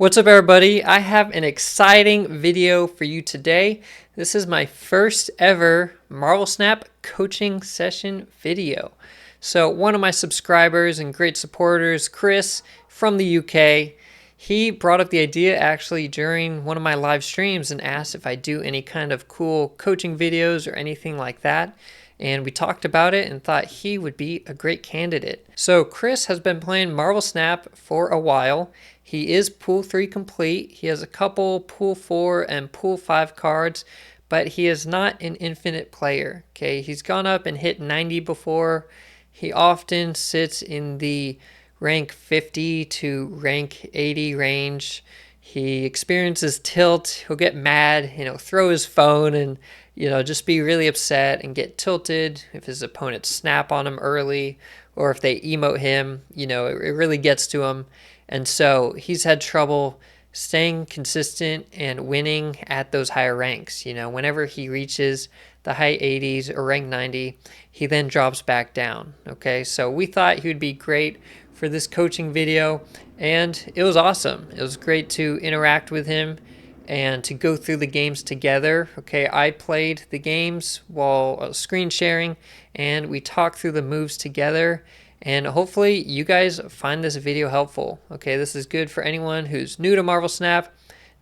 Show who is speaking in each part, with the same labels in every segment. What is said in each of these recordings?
Speaker 1: What's up, everybody? I have an exciting video for you today. This is my first ever Marvel Snap coaching session video. So one of my subscribers and great supporters, Chris from the UK, he brought up the idea actually during one of my live streams and asked if I do any kind of cool coaching videos or anything like that. And we talked about it and thought he would be a great candidate. So Chris has been playing Marvel Snap for a while. He is Pool 3 complete. He has a couple Pool 4 and Pool 5 cards, but he is not an infinite player. Okay, he's gone up and hit 90 before. He often sits in the rank 50 to rank 80 range. He experiences tilt. He'll get mad, throw his phone and, just be really upset and get tilted if his opponents snap on him early or if they emote him. It really gets to him. And so he's had trouble staying consistent and winning at those higher ranks. Whenever he reaches the high 80s or rank 90, he then drops back down. Okay, so we thought he would be great for this coaching video, and it was awesome. It was great to interact with him and to go through the games together. Okay, I played the games while screen sharing, and we talked through the moves together. And hopefully you guys find this video helpful. Okay, this is good for anyone who's new to Marvel Snap,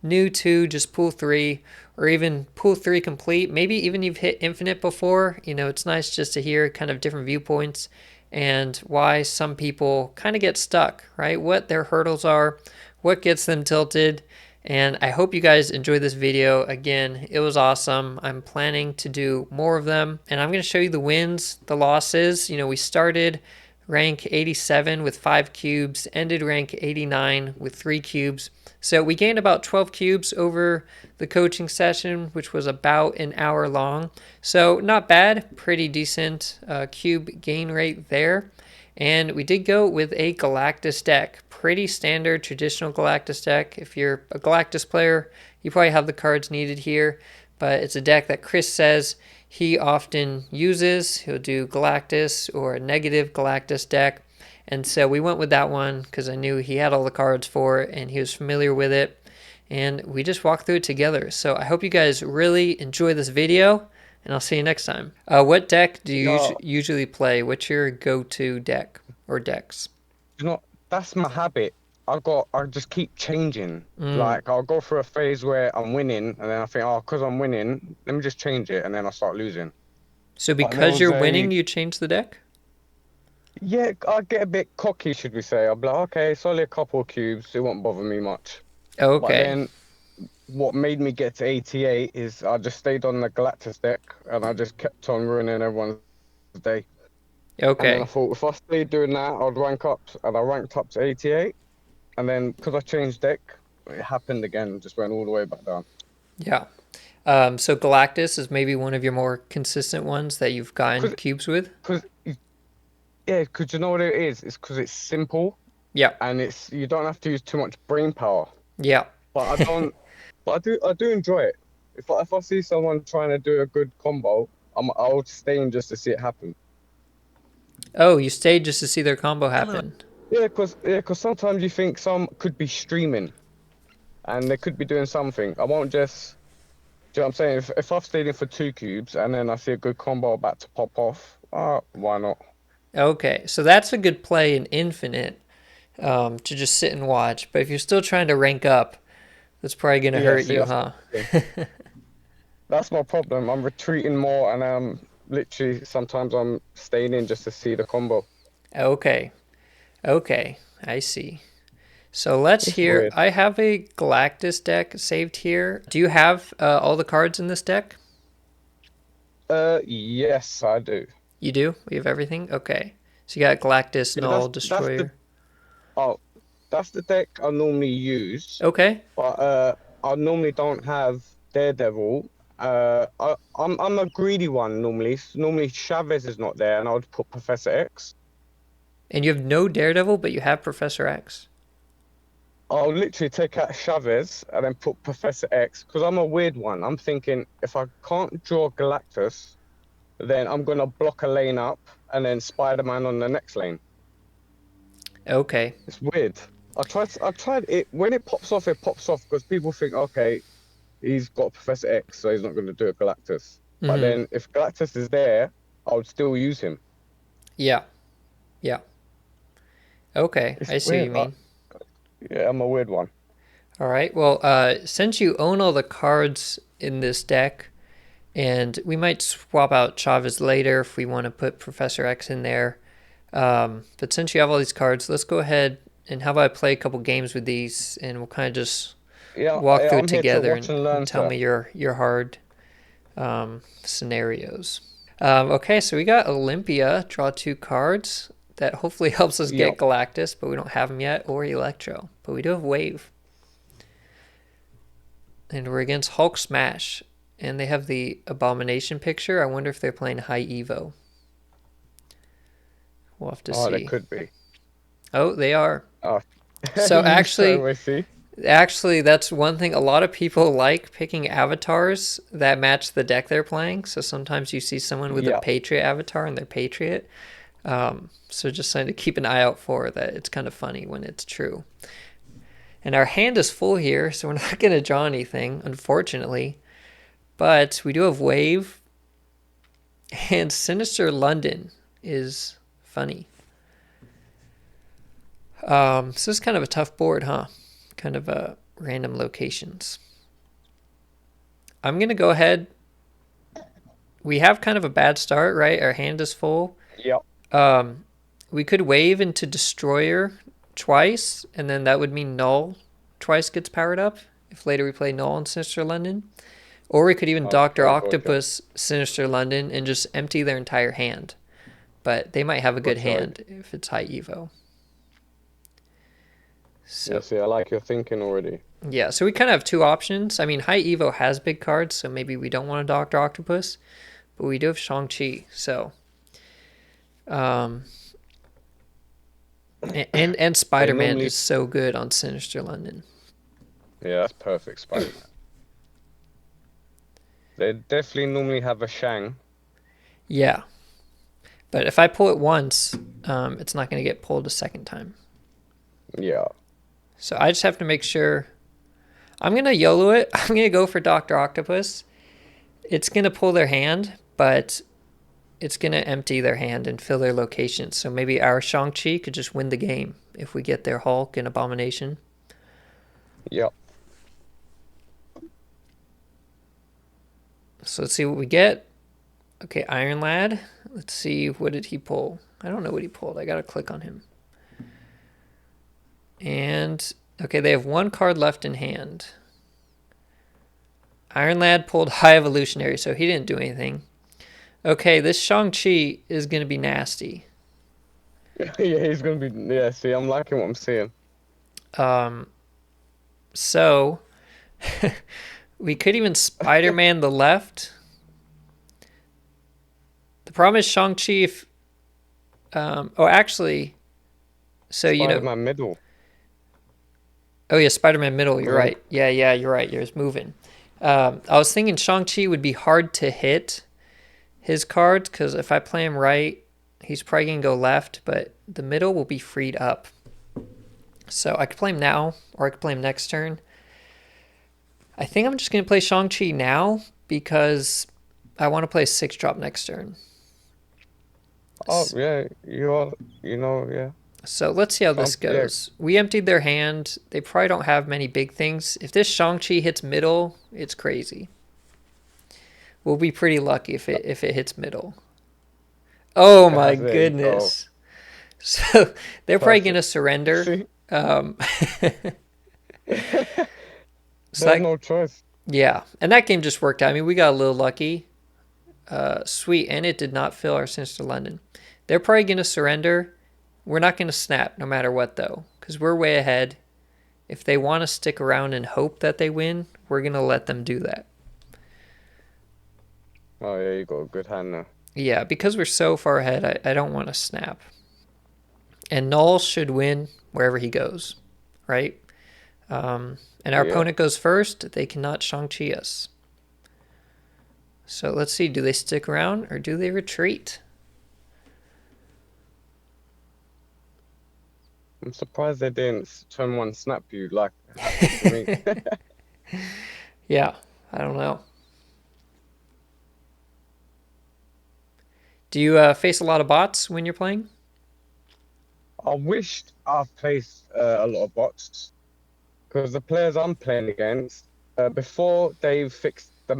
Speaker 1: new to just Pool 3, or even Pool 3 complete. Maybe even you've hit Infinite before. It's nice just to hear kind of different viewpoints and why some people kind of get stuck, right? What their hurdles are, what gets them tilted. And I hope you guys enjoyed this video. Again, it was awesome. I'm planning to do more of them. And I'm going to show you the wins, the losses. We started rank 87 with 5 cubes, ended rank 89 with 3 cubes. So we gained about 12 cubes over the coaching session, which was about an hour long. So not bad, pretty decent cube gain rate there. And we did go with a Galactus deck. Pretty standard traditional Galactus deck. If you're a Galactus player, you probably have the cards needed here. But it's a deck that Chris says he often uses. He'll do Galactus or a negative Galactus deck. And so we went with that one because I knew he had all the cards for it and he was familiar with it. And we just walked through it together. So I hope you guys really enjoy this video, and I'll see you next time. What deck do you usually play? What's your go-to deck or decks?
Speaker 2: That's my habit. I just keep changing. Like I'll go through a phase where I'm winning, and then I think, oh, because I'm winning, let me just change it, and then I start losing.
Speaker 1: So because you're winning, you change the deck?
Speaker 2: Yeah, I get a bit cocky, should we say? I'll be like, okay, it's only a couple of cubes, it won't bother me much. But
Speaker 1: Okay.
Speaker 2: then what made me get to 88 is I just stayed on the Galactus deck, and I just kept on ruining everyone's day. And then I
Speaker 1: Okay.
Speaker 2: thought, if I stayed doing that, I'd rank up, and I ranked up to 88. And then because I changed deck, it happened again, just went all the way back down.
Speaker 1: Yeah. So Galactus is maybe one of your more consistent ones that you've gotten
Speaker 2: Cause,
Speaker 1: cubes with?
Speaker 2: cause, yeah, because you know what it is? It's because it's simple
Speaker 1: Yeah.
Speaker 2: and you don't have to use too much brain power.
Speaker 1: Yeah.
Speaker 2: But I don't, but I do enjoy it. If I see someone trying to do a good combo, I'll stay in just to see it happen.
Speaker 1: Oh, you stayed just to see their combo happen.
Speaker 2: Yeah, cause sometimes you think some could be streaming and they could be doing something. I won't just. Do you know what I'm saying? If I've stayed in for 2 cubes and then I see a good combo about to pop off, why not?
Speaker 1: Okay, so that's a good play in Infinite, to just sit and watch. But if you're still trying to rank up, that's probably going to
Speaker 2: Yeah,
Speaker 1: hurt
Speaker 2: see,
Speaker 1: you, huh?
Speaker 2: that's my problem. I'm retreating more and literally sometimes I'm staying in just to see the combo.
Speaker 1: Okay. Okay. I see. So let's
Speaker 2: It's
Speaker 1: hear.
Speaker 2: weird.
Speaker 1: I have a Galactus deck saved here. Do you have all the cards in this deck?
Speaker 2: Yes, I do.
Speaker 1: You do? You have everything? Okay. So you got Galactus,
Speaker 2: Yeah,
Speaker 1: Null,
Speaker 2: that's the
Speaker 1: Destroyer.
Speaker 2: oh that's the deck I normally use,
Speaker 1: Okay.
Speaker 2: but I normally don't have Daredevil. I'm a greedy one normally. Normally Chavez is not there, and I would put Professor X.
Speaker 1: And you have no Daredevil, but you have Professor X.
Speaker 2: I'll literally take out Chavez and then put Professor X because I'm a weird one. I'm thinking if I can't draw Galactus, then I'm gonna block a lane up and then Spider-Man on the next lane.
Speaker 1: Okay.
Speaker 2: It's weird. I tried it when it pops off. It pops off because people think, okay, he's got Professor X, so he's not going to do a Galactus. But
Speaker 1: Mm-hmm.
Speaker 2: then if Galactus is there, I would still use him.
Speaker 1: Yeah. Yeah. Okay.
Speaker 2: It's
Speaker 1: I see what
Speaker 2: weird.
Speaker 1: you mean.
Speaker 2: Yeah, I'm a weird one.
Speaker 1: All right. Well, since you own all the cards in this deck, and we might swap out Chavez later if we want to put Professor X in there. But since you have all these cards, let's go ahead and how about I play a couple games with these, and we'll kind of just walk through it
Speaker 2: I'm here to
Speaker 1: together
Speaker 2: watch
Speaker 1: and,
Speaker 2: and
Speaker 1: and
Speaker 2: learn,
Speaker 1: tell
Speaker 2: sir.
Speaker 1: me your hard scenarios. Okay, so we got Olympia. Draw 2 cards. That hopefully helps us
Speaker 2: Yeah.
Speaker 1: get Galactus, but we don't have him yet, or Electro. But we do have Wave. And we're against Hulk Smash. And they have the Abomination picture. I wonder if they're playing High Evo. We'll have to
Speaker 2: Oh, there
Speaker 1: see.
Speaker 2: could be.
Speaker 1: Oh, they are.
Speaker 2: Oh,
Speaker 1: So
Speaker 2: you straight
Speaker 1: actually,
Speaker 2: away see.
Speaker 1: actually, that's one thing. A lot of people like picking avatars that match the deck they're playing. So sometimes you see someone with a
Speaker 2: Yeah.
Speaker 1: Patriot avatar and they're Patriot. So just something to keep an eye out for that. It's kind of funny when it's true. And our hand is full here, so we're not going to draw anything, unfortunately. But we do have Wave, and Sinister London is funny. So this is kind of a tough board, huh? Kind of random locations. I'm going to go ahead. We have kind of a bad start, right? Our hand is full.
Speaker 2: Yep.
Speaker 1: We could Wave into Destroyer twice, and then that would mean Null twice gets powered up if later we play Null in Sinister London. Or we could even Dr.
Speaker 2: Okay, gotcha.
Speaker 1: Octopus Sinister London and just empty their entire hand. But they might have a good
Speaker 2: Gotcha.
Speaker 1: hand if it's high Evo. So
Speaker 2: Yeah, see, I like your thinking already.
Speaker 1: yeah, so we kind of have 2 options. I mean, high Evo has big cards, so maybe we don't want a Dr. Octopus, but we do have Shang-Chi, so and Spider-Man
Speaker 2: normally-
Speaker 1: is so good on Sinister London.
Speaker 2: Yeah, that's perfect, Spider-Man. They definitely normally have a Shang.
Speaker 1: Yeah. But if I pull it once, it's not going to get pulled a second time.
Speaker 2: Yeah.
Speaker 1: So I just have to make sure. I'm going to YOLO it. I'm going to go for Dr. Octopus. It's going to pull their hand, but it's going to empty their hand and fill their location. So maybe our Shang-Chi could just win the game if we get their Hulk and Abomination.
Speaker 2: Yep.
Speaker 1: So let's see what we get. Okay, Iron Lad. Let's see, what did he pull? I don't know what he pulled. I got to click on him. And, okay, they have 1 card left in hand. Iron Lad pulled High Evolutionary, so he didn't do anything. Okay, this Shang-Chi is going to be nasty.
Speaker 2: Yeah, he's gonna be. Yeah, see, I'm liking what I'm seeing.
Speaker 1: So, we could even Spider-Man the left. The problem is Shang-Chi if... actually... So,
Speaker 2: Spider-Man middle.
Speaker 1: Oh, yeah, Spider-Man middle, you're
Speaker 2: Mhm.
Speaker 1: right. Yeah, you're right. You're moving. I was thinking Shang-Chi would be hard to hit his cards, because if I play him right, he's probably going to go left, but the middle will be freed up. So I could play him now, or I could play him next turn. I think I'm just going to play Shang-Chi now, because I want to play 6-drop next turn.
Speaker 2: Oh yeah, you are. You know, yeah.
Speaker 1: So let's see how this
Speaker 2: Yeah.
Speaker 1: goes. We emptied their hand. They probably don't have many big things. If this Shang-Chi hits middle, it's crazy. We'll be pretty lucky if it hits middle. Oh my
Speaker 2: There you
Speaker 1: goodness. So they're probably
Speaker 2: Perfect.
Speaker 1: going to surrender.
Speaker 2: See,
Speaker 1: So
Speaker 2: there's no choice.
Speaker 1: yeah, and that game just worked out. I mean, we got a little lucky. Sweet, and it did not fill our Sinister London. They're probably going to surrender. We're not going to snap no matter what, though, because we're way ahead. If they want to stick around and hope that they win, we're going to let them do that.
Speaker 2: Oh yeah, you got a good hand now.
Speaker 1: Yeah, because we're so far ahead, I don't want to snap. And Null should win wherever he goes, right? And our
Speaker 2: Yeah.
Speaker 1: opponent goes first. They cannot Shang-Chi us. So let's see. Do they stick around or do they retreat?
Speaker 2: I'm surprised they didn't turn one snap you like happened to me.
Speaker 1: Yeah, I don't know. Do you face a lot of bots when you're playing?
Speaker 2: I wished I placed a lot of bots because the players I'm playing against, before they fixed the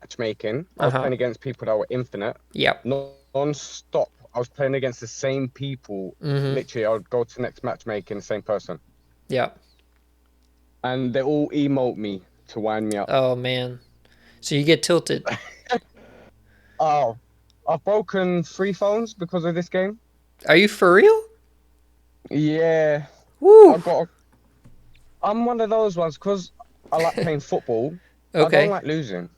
Speaker 2: matchmaking, I was
Speaker 1: Uh-huh.
Speaker 2: playing against people that were infinite,
Speaker 1: Yep.
Speaker 2: non-stop. I was playing against the same people.
Speaker 1: Mm-hmm.
Speaker 2: Literally, I would go to next matchmaking, the same person,
Speaker 1: Yep.
Speaker 2: and they all emote me to wind me up.
Speaker 1: Oh man. So you get tilted.
Speaker 2: Oh, I've broken 3 phones because of this game.
Speaker 1: Are you for real?
Speaker 2: Yeah,
Speaker 1: Woo.
Speaker 2: I got. I'm one of those ones because I like playing football. I don't
Speaker 1: Okay.
Speaker 2: like losing.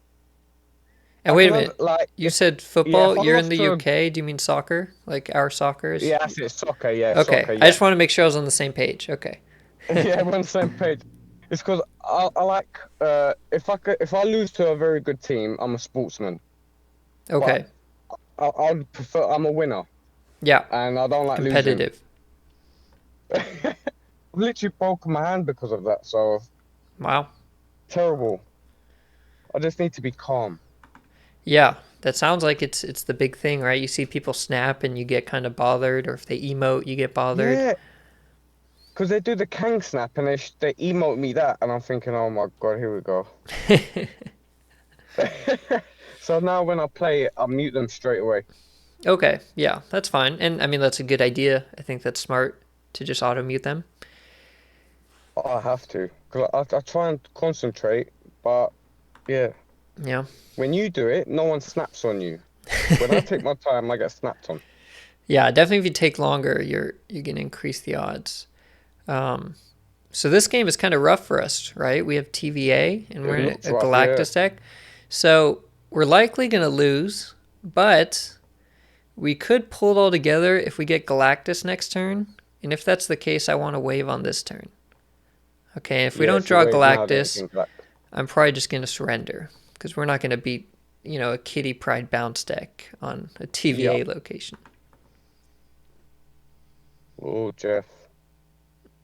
Speaker 1: And
Speaker 2: I
Speaker 1: wait a
Speaker 2: can
Speaker 1: minute.
Speaker 2: like
Speaker 1: You
Speaker 2: if
Speaker 1: said
Speaker 2: yeah,
Speaker 1: football.
Speaker 2: if I
Speaker 1: You're in
Speaker 2: lost
Speaker 1: the
Speaker 2: to
Speaker 1: UK. Do you mean soccer? Like our soccer is?
Speaker 2: yeah, that's it, soccer, yeah,
Speaker 1: Okay.
Speaker 2: soccer,
Speaker 1: I
Speaker 2: yeah.
Speaker 1: just want to make sure I was on the same page. Okay.
Speaker 2: Yeah, we're on the same page. It's because I like if I lose to a very good team, I'm a sportsman. But
Speaker 1: Okay.
Speaker 2: I'd prefer I'm a winner
Speaker 1: Yeah.
Speaker 2: and I don't like losing.
Speaker 1: Competitive.
Speaker 2: I've literally broken my hand because of that, so
Speaker 1: Wow.
Speaker 2: terrible. I just need to be calm.
Speaker 1: Yeah. That sounds like it's the big thing, right? You see people snap and you get kind of bothered, or if they emote, you get bothered.
Speaker 2: Yeah, because they do the Kang snap and they emote me that, and I'm thinking, oh my God, here we go. So now when I play it, I mute them straight away.
Speaker 1: Okay. Yeah, that's fine. And I mean, that's a good idea. I think that's smart to just auto mute them.
Speaker 2: I have to, because I try and concentrate, but yeah,
Speaker 1: Yeah.
Speaker 2: when you do it, no one snaps on you. When I take my time, I get snapped on.
Speaker 1: Yeah, definitely if you take longer, you're gonna increase the odds. Um, so this game is kind of rough for us, right? We have TVA and we're
Speaker 2: It
Speaker 1: in
Speaker 2: looks
Speaker 1: a
Speaker 2: rough, yeah.
Speaker 1: Galactus deck. So we're likely gonna lose, but we could pull it all together if we get Galactus next turn. And if that's the case, I want to wave on this turn. Okay, if we
Speaker 2: Yeah,
Speaker 1: don't
Speaker 2: if you
Speaker 1: draw
Speaker 2: wave now, then it
Speaker 1: Galactus,
Speaker 2: can collect.
Speaker 1: I'm probably just gonna surrender because we're not gonna beat, a Kitty Pride bounce deck on a TVA
Speaker 2: Yep.
Speaker 1: location.
Speaker 2: Oh, Jeff.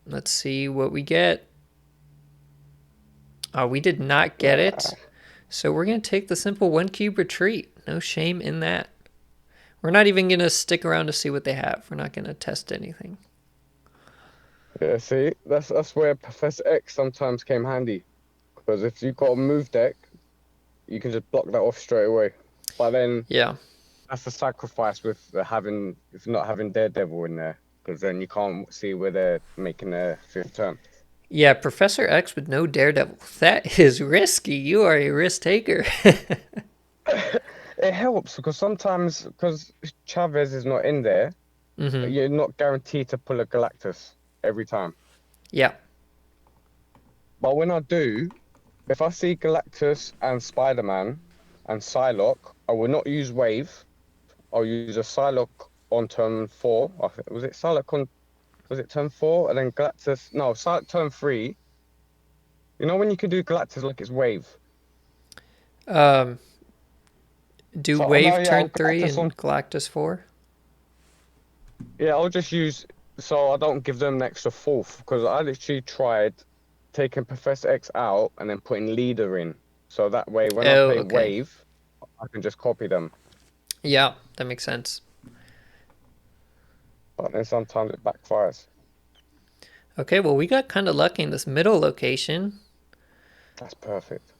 Speaker 1: Let's see what we get. We did not get
Speaker 2: Nah.
Speaker 1: it. So we're going to take the simple 1 cube retreat. No shame in that. We're not even going to stick around to see what they have. We're not going to test anything.
Speaker 2: Yeah, see, that's where Professor X sometimes came handy. Because if you got a move deck, you can just block that off straight away. But then
Speaker 1: Yeah.
Speaker 2: that's the sacrifice with if not having Daredevil in there, because then you can't see where they're making their fifth turn.
Speaker 1: Yeah, Professor X with no Daredevil. That is risky. You are a risk taker.
Speaker 2: It helps because sometimes, because Chavez is not in there,
Speaker 1: hmm
Speaker 2: you're not guaranteed to pull a Galactus every time.
Speaker 1: Yeah.
Speaker 2: But when I do, if I see Galactus and Spider-Man and Psylocke, I will not use Wave. I'll use a Psylocke on turn 4. Was it Psylocke on? Was it turn 4? And then Galactus? No, Psylocke turn 3. You know when you can do Galactus like it's Wave.
Speaker 1: Um, do
Speaker 2: So no,
Speaker 1: Wave
Speaker 2: yeah,
Speaker 1: turn
Speaker 2: I'll
Speaker 1: 3
Speaker 2: Galactus
Speaker 1: and
Speaker 2: on.
Speaker 1: Galactus 4?
Speaker 2: Yeah, I'll just use so I don't give them an extra fourth because I literally tried taking Professor X out and then putting Leader in. So that way, when I
Speaker 1: Oh,
Speaker 2: play
Speaker 1: okay.
Speaker 2: Wave, I can just copy them.
Speaker 1: Yeah, that makes sense.
Speaker 2: But then sometimes it backfires.
Speaker 1: Okay, well, we got kind of lucky in this middle location.
Speaker 2: That's perfect.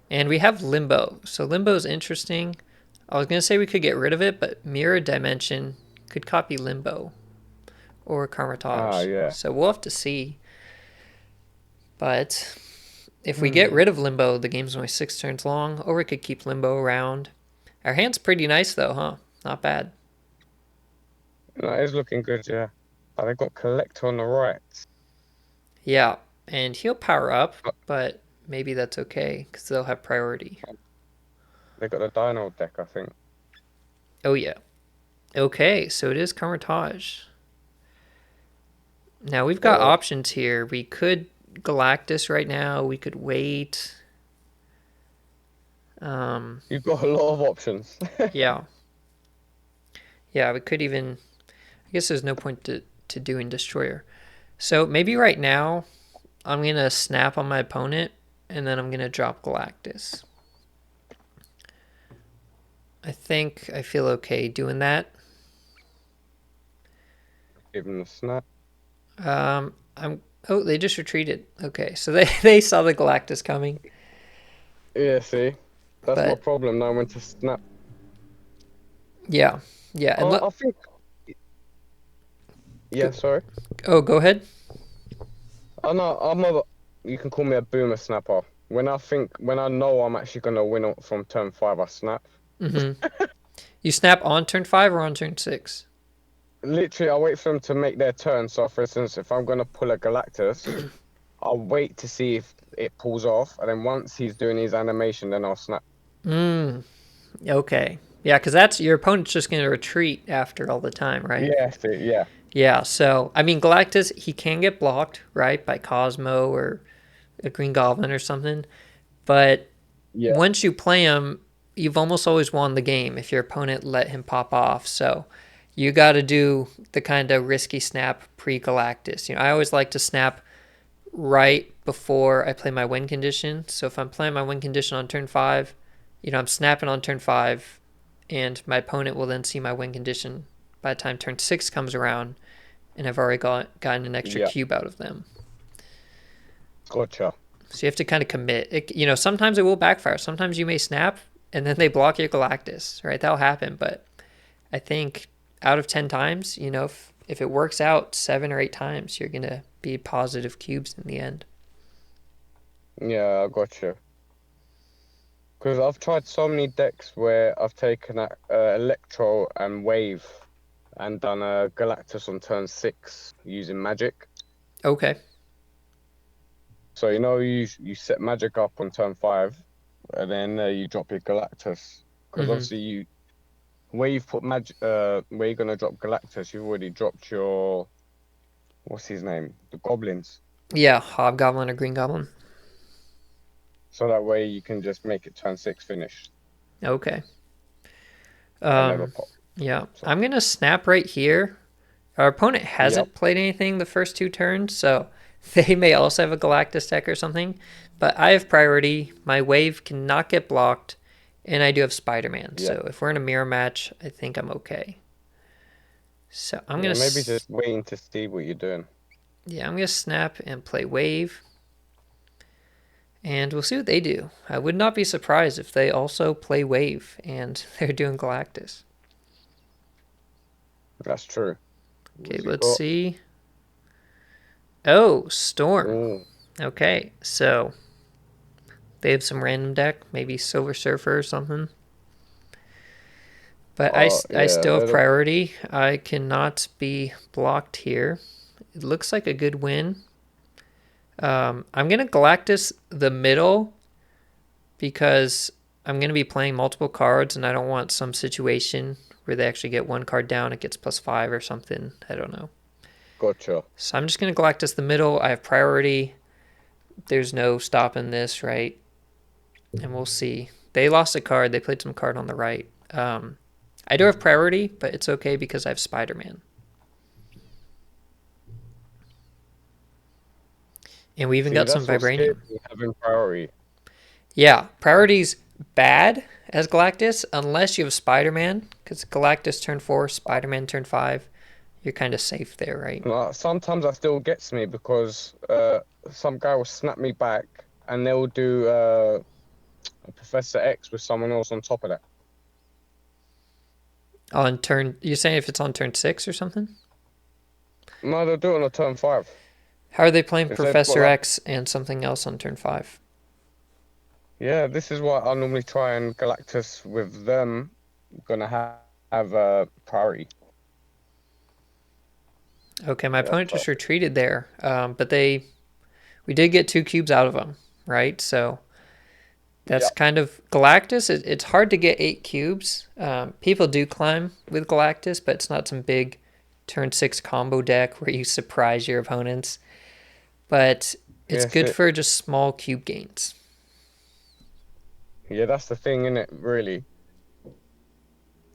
Speaker 1: And we have Limbo. So Limbo is interesting. I was going to say we could get rid of it, but Mirror Dimension could copy Limbo or
Speaker 2: Ah,
Speaker 1: Karmatage.
Speaker 2: yeah.
Speaker 1: So we'll have to see. But if we get rid of Limbo, the game's only 6 turns long, or we could keep Limbo around. Our hand's pretty nice though, huh? Not bad.
Speaker 2: No, it's looking good, yeah. And they got Collector on the right.
Speaker 1: Yeah, and he'll power up,
Speaker 2: But
Speaker 1: but maybe that's okay because they'll have priority.
Speaker 2: they got a Dino deck, I think.
Speaker 1: Oh yeah. Okay, so it is Karmatage. Now we've got
Speaker 2: Oh,
Speaker 1: options here. We could Galactus right now. We could wait. Um,
Speaker 2: you've got a lot of options.
Speaker 1: yeah, yeah. We could even. I guess there's no point to to doing Destroyer. So maybe right now I'm going to snap on my opponent and then I'm going to drop Galactus. I think I feel okay doing that.
Speaker 2: Give him the snap.
Speaker 1: Oh, they just retreated. Okay, so they saw the Galactus coming.
Speaker 2: Yeah, see, that's my
Speaker 1: But
Speaker 2: problem. Knowing when to snap.
Speaker 1: yeah, yeah. And
Speaker 2: I think. Yeah, sorry.
Speaker 1: go ahead.
Speaker 2: I know I'm a. You can call me a boomer snapper. When I know I'm actually gonna win from turn 5, I snap.
Speaker 1: You snap on turn 5 or on turn 6?
Speaker 2: Literally, I wait for them to make their turn. So, for instance, if I'm gonna pull a Galactus, I'll wait to see if it pulls off, and then once he's doing his animation, then I'll snap.
Speaker 1: Okay. Yeah, because that's your opponent's just going to retreat after all the time, right?
Speaker 2: Yeah, see, yeah,
Speaker 1: Yeah, so, I mean, Galactus, he can get blocked, right, by Cosmo or a Green Goblin or something. But
Speaker 2: yeah,
Speaker 1: once you play him, you've almost always won the game if your opponent let him pop off. So you got to do the kind of risky snap pre-Galactus. You know, I always like to snap right before I play my win condition. So if I'm playing my win condition on turn 5, you know, I'm snapping on turn 5, and my opponent will then see my win condition by the time turn 6 comes around, and I've already gotten an extra
Speaker 2: yeah.
Speaker 1: cube out of them.
Speaker 2: Gotcha.
Speaker 1: So you have to kind of commit. You know, sometimes it will backfire. Sometimes you may snap and then they block your Galactus, right? That'll happen. But I think out of 10 times, you know, if it works out 7 or 8 times, you're going to be positive cubes in the end.
Speaker 2: Yeah, I gotcha. Because I've tried so many decks where I've taken Electro and Wave and done a Galactus on turn 6 using Magic.
Speaker 1: Okay.
Speaker 2: So you know you set Magic up on turn 5, and then you drop your Galactus. Because obviously where you've put Magic, where you're gonna drop Galactus, you've already dropped your, what's his name, the Goblins.
Speaker 1: Yeah, Hobgoblin or Green Goblin.
Speaker 2: So that way you can just make it turn 6 finish.
Speaker 1: Okay.
Speaker 2: Never pop.
Speaker 1: Yeah, I'm going to snap right here. Our opponent hasn't played anything the first 2 turns, so they may also have a Galactus deck or something. But I have priority. My wave cannot get blocked, and I do have Spider-Man.
Speaker 2: Yeah.
Speaker 1: So if we're in a mirror match, I think I'm okay. So I'm going to...
Speaker 2: Maybe just waiting to see what you're doing.
Speaker 1: Yeah, I'm going to snap and play wave. And we'll see what they do. I would not be surprised if they also play wave and they're doing Galactus.
Speaker 2: That's true.
Speaker 1: Okay, let's see. Oh, Storm.
Speaker 2: Ooh.
Speaker 1: Okay, so they have some random deck, maybe Silver Surfer or something. But I still have priority. I cannot be blocked here. It looks like a good win. I'm going to Galactus the middle because I'm going to be playing multiple cards and I don't want some situation where they actually get 1 card down, it gets +5 or something. I don't know.
Speaker 2: Gotcha.
Speaker 1: So I'm just going to Galactus the middle. I have priority. There's no stopping this, right? And we'll see. They lost a card. They played some card on the right. I do have priority, but it's okay because I have Spider-Man. And we even got some Vibranium.
Speaker 2: Having priority.
Speaker 1: Yeah, priority's bad as Galactus unless you have Spider-Man, because Galactus turn 4, Spider-Man turn 5. You're kind of safe there, right?
Speaker 2: Sometimes that still gets me because some guy will snap me back and they'll do a Professor X with someone else on top of that.
Speaker 1: On turn, you're saying if it's on turn 6 or something?
Speaker 2: No, they'll do it on a turn 5.
Speaker 1: How are they playing Professor X and something else on turn 5?
Speaker 2: Yeah, this is why I normally try and Galactus with them. Gonna have a priority.
Speaker 1: Okay, my opponent just retreated there, but we did get 2 cubes out of them, right? So that's kind of Galactus. It's hard to get 8 cubes. People do climb with Galactus, but it's not some big turn 6 combo deck where you surprise your opponents. But it's good for just small cube gains.
Speaker 2: Yeah, that's the thing, isn't it? Really.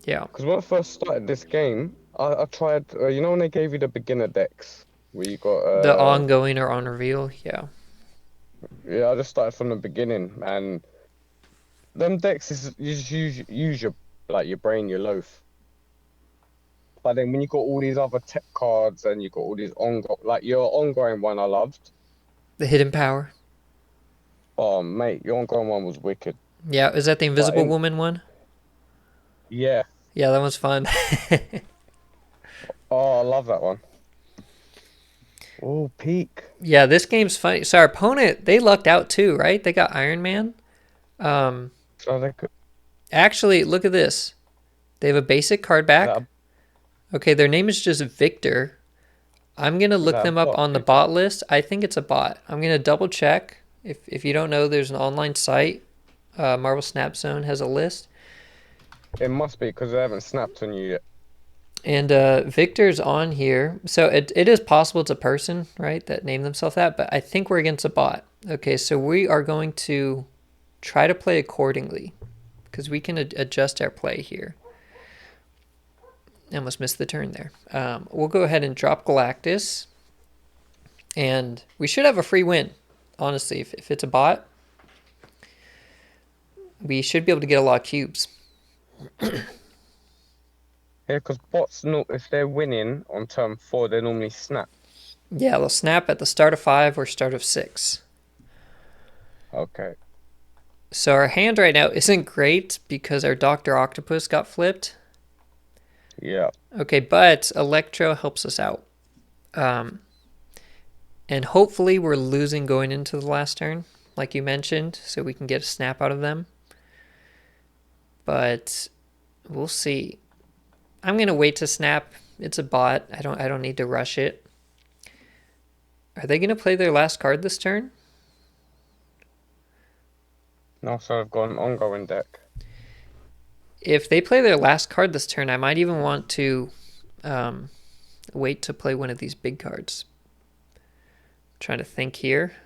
Speaker 1: Yeah.
Speaker 2: Because when I first started this game, I tried. You know when they gave you the beginner decks where you got
Speaker 1: The ongoing or on reveal, yeah.
Speaker 2: yeah, I just started from the beginning, and them decks is you just use your like your brain, your loaf. But then when you got all these other tech cards and you got all these ongoing, like your ongoing one, I loved.
Speaker 1: The hidden power.
Speaker 2: Oh mate, your ongoing one was wicked.
Speaker 1: Yeah, is that the
Speaker 2: But
Speaker 1: Invisible
Speaker 2: in
Speaker 1: Woman one?
Speaker 2: yeah,
Speaker 1: Yeah, that one's fun.
Speaker 2: oh I love that one. Oh peak.
Speaker 1: Yeah, this game's funny. So our opponent, they lucked out too, right? They got Iron Man. Um,
Speaker 2: So they could
Speaker 1: Actually, look at this. They have a basic card back.
Speaker 2: that
Speaker 1: Okay, their name is just Victor. I'm gonna
Speaker 2: is
Speaker 1: look
Speaker 2: that a
Speaker 1: them up
Speaker 2: bot?
Speaker 1: on
Speaker 2: Do
Speaker 1: the
Speaker 2: you think?
Speaker 1: bot list. I think it's a bot. I'm gonna double check. If you don't know, there's an online site. Marvel Snap Zone has a list,
Speaker 2: It must be because they haven't snapped on you yet.
Speaker 1: and Victor's on here. So it is possible it's a person, right, that named themselves that. But I think we're against a bot. Okay, so we are going to try to play accordingly because we can adjust our play here. I almost missed the turn there. We'll go ahead and drop Galactus. And we should have a free win, honestly. If it's a bot, we should be able to get a lot of cubes.
Speaker 2: Yeah, because bots, no, if they're winning on turn 4, they normally snap.
Speaker 1: Yeah, they'll snap at the start of 5 or start of 6.
Speaker 2: Okay.
Speaker 1: So our hand right now isn't great because our Dr. Octopus got flipped.
Speaker 2: Yeah.
Speaker 1: Okay, but Electro helps us out. And hopefully we're losing going into the last turn, like you mentioned, so we can get a snap out of them. But we'll see. I'm gonna wait to snap. It's a bot. I don't need to rush it. Are they gonna play their last card this turn?
Speaker 2: No, so I've got an ongoing deck.
Speaker 1: If they play their last card this turn, I might even want to wait to play one of these big cards. I'm trying to think here.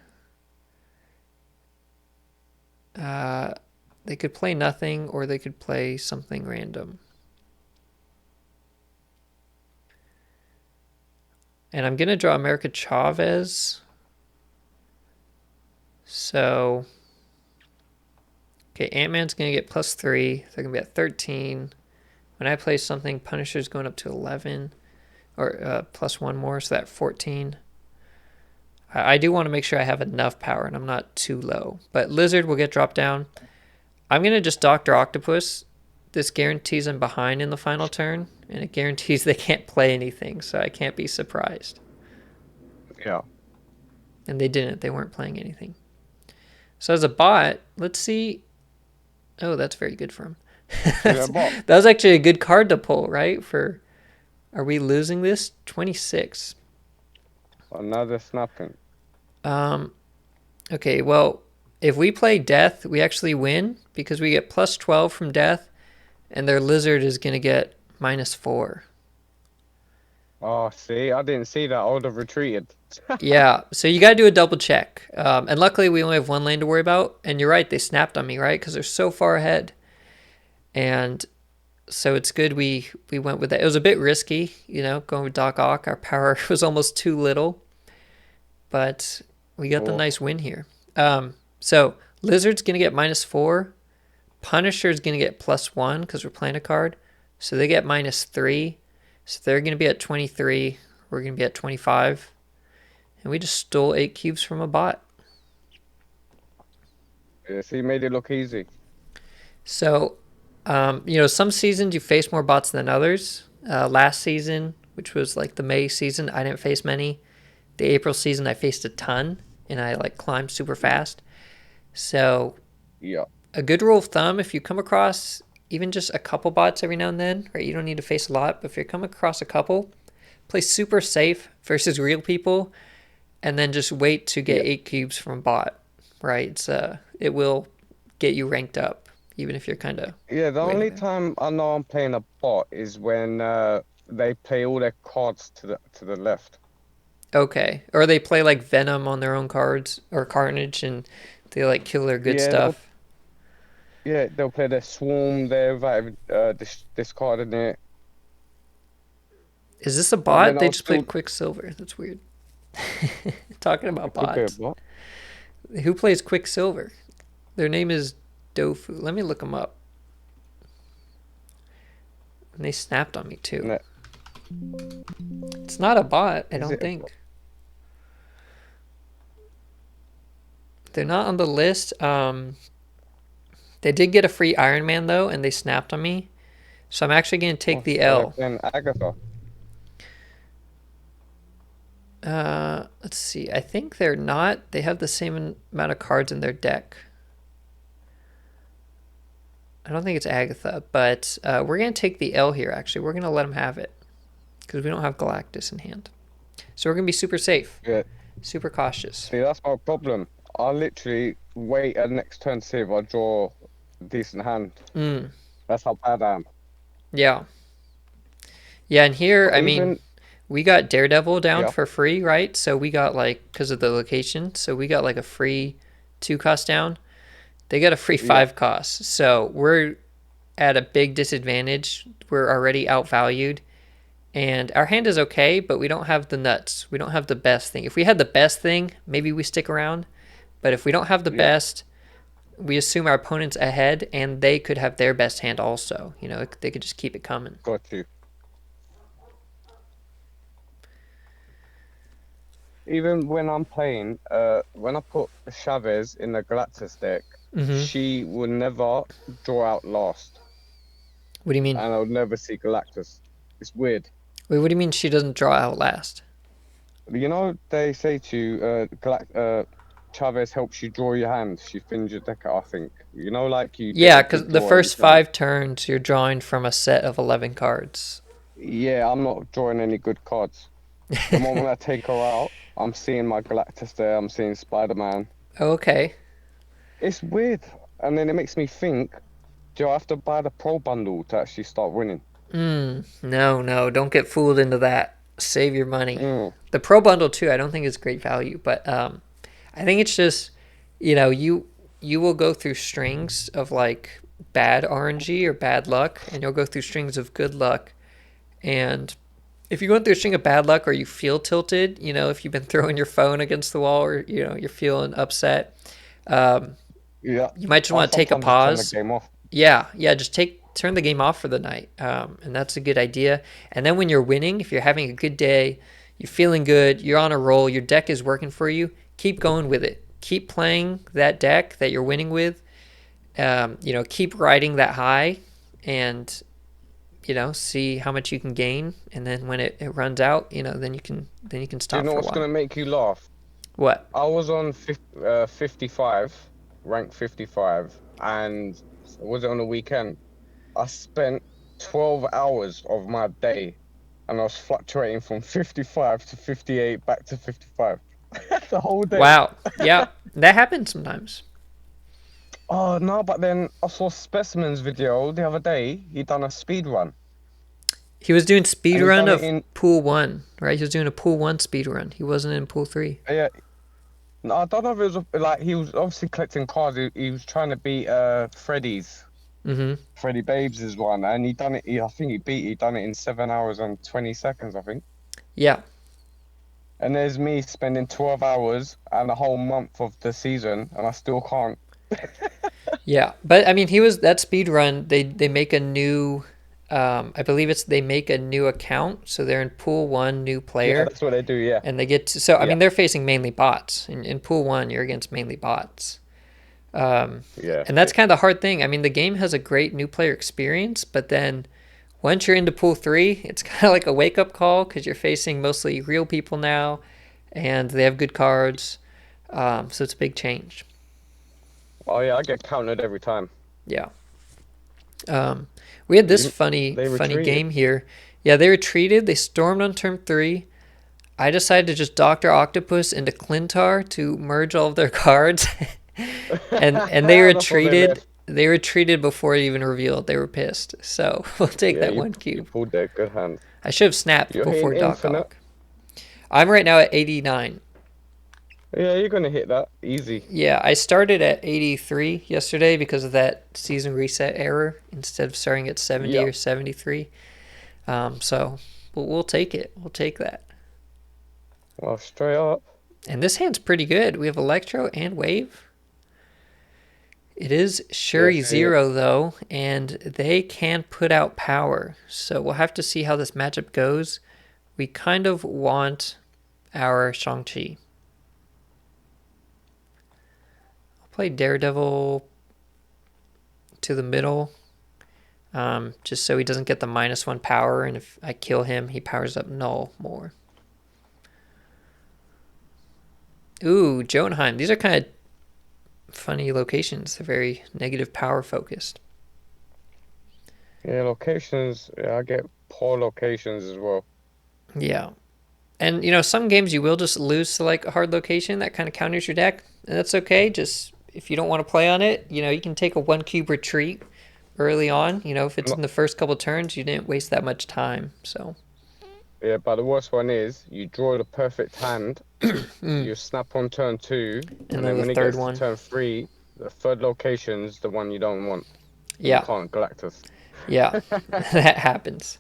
Speaker 1: They could play nothing, or they could play something random. And I'm going to draw America Chavez. So, okay, Ant-Man's going to get +3. They're going to be at 13. When I play something, Punisher's going up to 11. Or +1 more, so that 14. I do want to make sure I have enough power and I'm not too low. But Lizard will get dropped down. I'm going to just Dr. Octopus. This guarantees I'm behind in the final turn, and it guarantees they can't play anything, so I can't be surprised.
Speaker 2: Yeah.
Speaker 1: And they didn't. They weren't playing anything. So as a bot, let's see. Oh, that's very good for him. That was actually a good card to pull, right? For, are we losing this? 26.
Speaker 2: Another snapping.
Speaker 1: Okay, well, if we play Death, we actually win because we get +12 from Death, and their Lizard is going to get -4.
Speaker 2: Oh, see, I didn't see that. I would have retreated.
Speaker 1: Yeah, so you got to do a double check. And luckily, we only have one lane to worry about. And you're right, they snapped on me, right? Because they're so far ahead. And so it's good we went with that. It was a bit risky, you know, going with Doc Ock. Our power was almost too little. But we got the nice win here. So Lizard's going to get -4. Punisher's going to get +1 because we're playing a card. So they get -3. So they're going to be at 23. We're going to be at 25. And we just stole 8 cubes from a bot.
Speaker 2: Yeah, see, made it look easy.
Speaker 1: So, you know, some seasons you face more bots than others. Last season, which was like the May season, I didn't face many. The April season, I faced a ton, and I like climbed super fast. So,
Speaker 2: Yeah.
Speaker 1: a good rule of thumb, if you come across even just a couple bots every now and then, right? You don't need to face a lot, but if you come across a couple, play super safe versus real people, and then just wait to get 8 cubes from a bot, right? It will get you ranked up, even if you're kind of...
Speaker 2: Yeah, the only time I know I'm playing a bot is when they play all their cards to the left.
Speaker 1: Okay. Or they play like Venom on their own cards, or Carnage, and they like kill their good stuff.
Speaker 2: They'll play their Swarm there without discarding it.
Speaker 1: Is this a
Speaker 2: But
Speaker 1: bot?
Speaker 2: then
Speaker 1: They
Speaker 2: I'll
Speaker 1: just played
Speaker 2: still
Speaker 1: Quicksilver. That's weird. Talking about
Speaker 2: it could be a
Speaker 1: bots.
Speaker 2: bot.
Speaker 1: Who plays Quicksilver? Their name is Dofu. Let me look them up. And they snapped on me too.
Speaker 2: No,
Speaker 1: It's not a bot, I
Speaker 2: is
Speaker 1: don't
Speaker 2: it a bot?
Speaker 1: think. They're not on the list. They did get a free Iron Man though, and they snapped on me. So I'm actually going to take
Speaker 2: Oh,
Speaker 1: the
Speaker 2: so they're
Speaker 1: L.
Speaker 2: playing Agatha.
Speaker 1: Let's see. I think they're not. They have the same amount of cards in their deck. I don't think it's Agatha, but we're going to take the L here, actually. We're going to let them have it because we don't have Galactus in hand. So we're going to be super safe,
Speaker 2: Yeah.
Speaker 1: super cautious.
Speaker 2: See, that's my problem. I literally wait a next turn to see if I draw a decent hand.
Speaker 1: Mm,
Speaker 2: That's how bad I am.
Speaker 1: yeah. Yeah, and here,
Speaker 2: But
Speaker 1: I mean,
Speaker 2: even
Speaker 1: we got Daredevil down
Speaker 2: yeah,
Speaker 1: for free, right? So we got like, because of the location, so we got like a free 2 cost down. They got a free
Speaker 2: yeah,
Speaker 1: 5 cost. So we're at a big disadvantage. We're already outvalued. And our hand is okay, but we don't have the nuts. We don't have the best thing. If we had the best thing, maybe we stick around. But if we don't have the
Speaker 2: yeah.
Speaker 1: best, we assume our opponent's ahead, and they could have their best hand also. You know, they could just keep it coming.
Speaker 2: Got you. Even when I'm playing, when I put Chavez in the Galactus deck,
Speaker 1: Mm-hmm.
Speaker 2: she would never draw out last,
Speaker 1: What do you mean?
Speaker 2: and I would never see Galactus. It's weird.
Speaker 1: Wait, what do you mean she doesn't draw out last?
Speaker 2: You know, they say to you, Chavez helps you draw your hand. She thins your deck out, I think. You know, like you get
Speaker 1: Yeah,
Speaker 2: a
Speaker 1: because
Speaker 2: good
Speaker 1: the
Speaker 2: draw every
Speaker 1: first
Speaker 2: turn.
Speaker 1: 5 turns, you're drawing from a set of 11 cards.
Speaker 2: Yeah, I'm not drawing any good cards. The moment I take her out, I'm seeing my Galactus there. I'm seeing Spider-Man.
Speaker 1: Okay.
Speaker 2: It's weird, and then it makes me think: do I have to buy the Pro Bundle to actually start winning?
Speaker 1: No, don't get fooled into that. Save your money.
Speaker 2: Mm,
Speaker 1: The Pro Bundle too, I don't think is great value, but I think it's just, you will go through strings of like bad RNG or bad luck, and you'll go through strings of good luck. And if you're going through a string of bad luck or you feel tilted, if you've been throwing your phone against the wall or you're feeling upset, um,
Speaker 2: yeah,
Speaker 1: you might just
Speaker 2: I
Speaker 1: want to take a
Speaker 2: sometimes just turn the
Speaker 1: pause.
Speaker 2: game off.
Speaker 1: Yeah, just turn the game off for the night, and that's a good idea. And then when you're winning, if you're having a good day, you're feeling good, you're on a roll, your deck is working for you, keep going with it. Keep playing that deck that you're winning with. Keep riding that high, and see how much you can gain. And then when it runs out, then you can
Speaker 2: Do you
Speaker 1: stop
Speaker 2: know
Speaker 1: for a
Speaker 2: what's
Speaker 1: while.
Speaker 2: gonna make you laugh?
Speaker 1: What?
Speaker 2: I was on 55, rank 55, and was it on the weekend? I spent 12 hours of my day, and I was fluctuating from 55 to 58 back to 55 the whole day.
Speaker 1: Wow. Yeah, that happens sometimes.
Speaker 2: Oh no, but then I saw Specimen's video the other day. He done a speed run,
Speaker 1: He was doing speed
Speaker 2: and he
Speaker 1: run
Speaker 2: done it
Speaker 1: of
Speaker 2: in
Speaker 1: pool 1, right? He was doing a pool 1 speed run. He wasn't in pool 3.
Speaker 2: yeah. No, I don't know if it was like he was obviously collecting cards. He was trying to beat Freddy's.
Speaker 1: Mm-hmm.
Speaker 2: Freddie Babes is one, and he done it. I think he done it in 7 hours and 20 seconds, I think.
Speaker 1: Yeah.
Speaker 2: And there's me spending 12 hours and a whole month of the season, and I still can't.
Speaker 1: Yeah, but I mean, he was that speed run. They make a new, I believe they make a new account, so they're in pool 1, new
Speaker 2: Yeah,
Speaker 1: player,
Speaker 2: that's what they do. Yeah,
Speaker 1: and they get to. So I
Speaker 2: yeah,
Speaker 1: mean, they're facing mainly bots. In pool 1, you're against mainly bots,
Speaker 2: yeah,
Speaker 1: and that's kind of the hard thing. I mean, the game has a great new player experience, but then once you're into pool 3, it's kind of like a wake up call because you're facing mostly real people now, and they have good cards, so it's a big change.
Speaker 2: Oh yeah, I get counted every time.
Speaker 1: Yeah. We had this
Speaker 2: You,
Speaker 1: funny
Speaker 2: they retreated.
Speaker 1: game here. Yeah, they retreated. They stormed on turn 3. I decided to just Doctor Octopus into Clintar to merge all of their cards, and they
Speaker 2: That's what they
Speaker 1: retreated.
Speaker 2: left.
Speaker 1: They retreated before it even revealed. They were pissed. So we'll take
Speaker 2: Yeah,
Speaker 1: that
Speaker 2: you
Speaker 1: one
Speaker 2: you
Speaker 1: cube.
Speaker 2: pulled their good hand.
Speaker 1: I should have snapped
Speaker 2: You're
Speaker 1: before
Speaker 2: hitting
Speaker 1: Doc
Speaker 2: infinite.
Speaker 1: Ock. I'm right now at 89.
Speaker 2: Yeah, you're gonna hit that easy.
Speaker 1: Yeah, I started at 83 yesterday because of that season reset error instead of starting at 70
Speaker 2: Yeah,
Speaker 1: or 73. So we'll take it. We'll take that.
Speaker 2: Well, straight up.
Speaker 1: And this hand's pretty good. We have Electro and Wave. It is
Speaker 2: Yeah,
Speaker 1: Shuri
Speaker 2: see,
Speaker 1: 0 though, and they can put out power. So we'll have to see how this matchup goes. We kind of want our Shang-Chi. I'll play Daredevil to the middle, just so he doesn't get the -1 power, and if I kill him, he powers up Null more. Ooh, Jotunheim. These are kind of funny locations. They're very negative power focused.
Speaker 2: yeah, locations. Yeah, I get poor locations as well.
Speaker 1: Yeah. And, you know, some games you will just lose to like a hard location that kind of counters your deck, and that's okay. Just if you don't want to play on it, you know, you can take a 1 cube retreat early on. You know, if it's in
Speaker 2: Not,
Speaker 1: the first couple turns, you didn't waste that much time. So,
Speaker 2: yeah, but the worst one is you draw the perfect hand,
Speaker 1: mm.
Speaker 2: you snap on turn 2,
Speaker 1: And
Speaker 2: and
Speaker 1: then
Speaker 2: then
Speaker 1: the
Speaker 2: when it
Speaker 1: third
Speaker 2: gets to
Speaker 1: one.
Speaker 2: turn 3, the third location's the one you don't want. And you
Speaker 1: Yeah.
Speaker 2: can't Galactus.
Speaker 1: Yeah. That happens.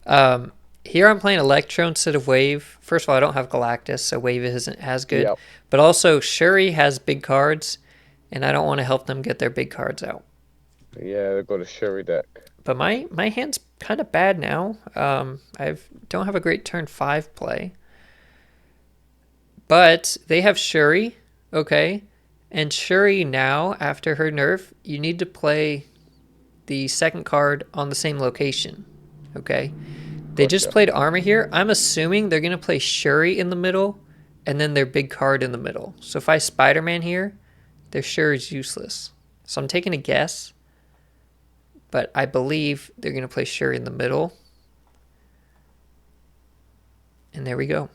Speaker 1: Um, Here I'm playing Electro instead of Wave. First of all, I don't have Galactus, so Wave isn't as good.
Speaker 2: Yep.
Speaker 1: But also, Shuri has big cards, and I don't want to help them get their big cards out.
Speaker 2: Yeah, they've got a Shuri deck.
Speaker 1: But my hand's kind of bad now. I don't have a great turn 5 play. But they have Shuri, okay? And Shuri now, after her nerf, you need to play the second card on the same location, okay? They just
Speaker 2: Gotcha.
Speaker 1: played Armor here. I'm assuming they're going to play Shuri in the middle and then their big card in the middle. So if I Spider-Man here, their Shuri's useless. So I'm taking a guess, but I believe they're going to play Shuri in the middle. And there we go.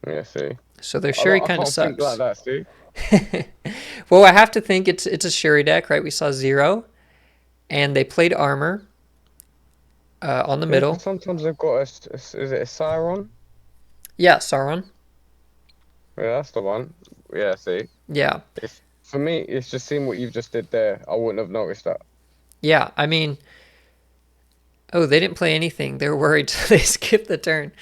Speaker 2: Yeah, see.
Speaker 1: So their Shuri
Speaker 2: I
Speaker 1: kind of
Speaker 2: can't think like
Speaker 1: sucks.
Speaker 2: that, see?
Speaker 1: Well, I have to think it's a Shuri deck, right? We saw 0, and they played Armor on the
Speaker 2: Yeah, because
Speaker 1: middle.
Speaker 2: sometimes they've got is it a Siron?
Speaker 1: Yeah, Sauron.
Speaker 2: Yeah, that's the one. Yeah, see.
Speaker 1: Yeah.
Speaker 2: For me, it's just seeing what you've just did there. I wouldn't have noticed that.
Speaker 1: Yeah, I mean, oh, they didn't play anything. They were worried, so they skipped the turn.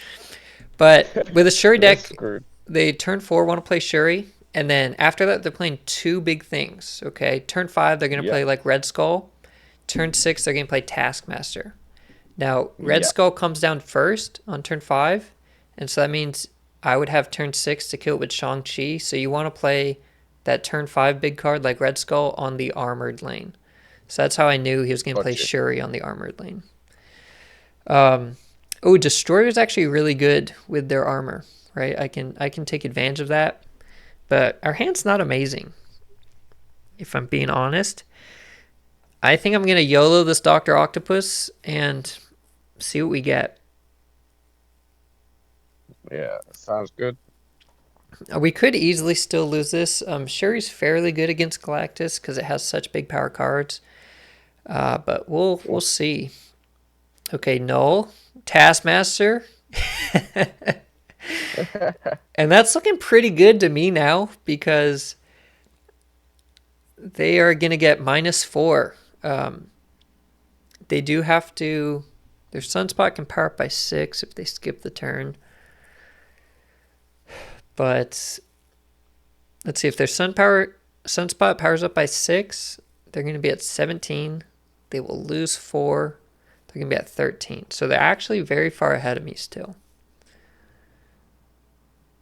Speaker 1: But with a Shuri
Speaker 2: They're
Speaker 1: deck,
Speaker 2: screwed.
Speaker 1: they turn 4 want to play Shuri, and then after that, they're playing 2 big things, okay? Turn 5, they're going to
Speaker 2: Yeah,
Speaker 1: play like Red Skull. Turn 6, they're going to play Taskmaster. Now, Red
Speaker 2: yeah,
Speaker 1: Skull comes down first on turn 5, and so that means I would have turn 6 to kill it with Shang-Chi. So you want to play that turn 5 big card like Red Skull on the armored lane. So that's how I knew he was going to play
Speaker 2: got you.
Speaker 1: Shuri on the armored lane. Oh, Destroyer is actually really good with their armor, right? I can take advantage of that, but our hand's not amazing, if I'm being honest. I think I'm going to YOLO this Dr. Octopus and see what we get.
Speaker 2: Yeah, sounds good.
Speaker 1: We could easily still lose this. Shuri's fairly good against Galactus because it has such big power cards. But we'll see. Okay, Null, Taskmaster, and that's looking pretty good to me now because they are gonna get -4. They do have to. Their Sunspot can power up by 6 if they skip the turn. But let's see if their Sunspot powers up by 6. They're going to be at 17. They will lose 4. They're going to be at 13. So they're actually very far ahead of me still.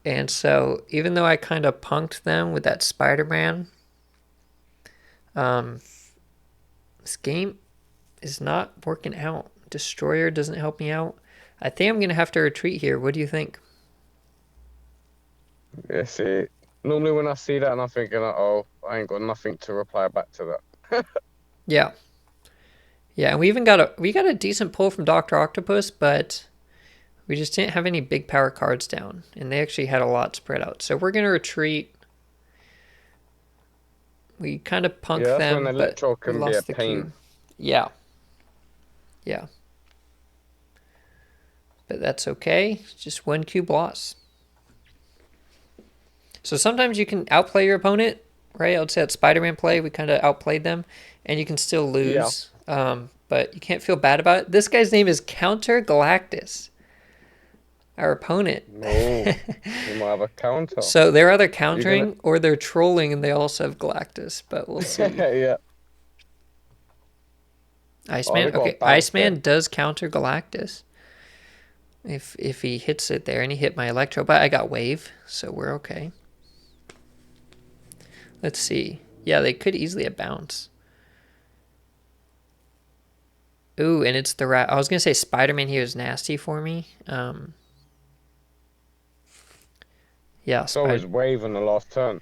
Speaker 1: And so even though I kind of punked them with that Spider-Man, this game is not working out. Destroyer doesn't help me out. I think I'm going to have to retreat here. What do you think?
Speaker 2: Yeah, see. Normally when I see that and I'm thinking, oh, I ain't got nothing to reply back to that.
Speaker 1: Yeah. Yeah, and we got a decent pull from Dr. Octopus, but we just didn't have any big power cards down, and they actually had a lot spread out. So we're gonna retreat. We kind of
Speaker 2: Yeah,
Speaker 1: punked
Speaker 2: that's when
Speaker 1: them, but
Speaker 2: Electro
Speaker 1: we
Speaker 2: can be a
Speaker 1: lost the
Speaker 2: pain.
Speaker 1: cube. Yeah, yeah, but that's okay. It's just 1 cube loss. So sometimes you can outplay your opponent, right? I would say that Spider-Man play, we kind of outplayed them, and you can still
Speaker 2: Yeah,
Speaker 1: lose. but you can't feel bad about it. This guy's name is Counter Galactus, our opponent.
Speaker 2: No, you might have a counter.
Speaker 1: So they're either
Speaker 2: You're gonna.
Speaker 1: countering or they're trolling and they also have Galactus, but we'll see.
Speaker 2: Yeah. Oh,
Speaker 1: Iceman?
Speaker 2: they got a
Speaker 1: Okay,
Speaker 2: bounce there.
Speaker 1: Iceman does counter Galactus. If he hits it there and he hit my Electro, but I got Wave, so we're okay. Let's see. Yeah, they could easily have Bounce. Ooh, and it's the rat. I was gonna say Spider-Man here is nasty for me. Yeah,
Speaker 2: So is Wave on the last turn.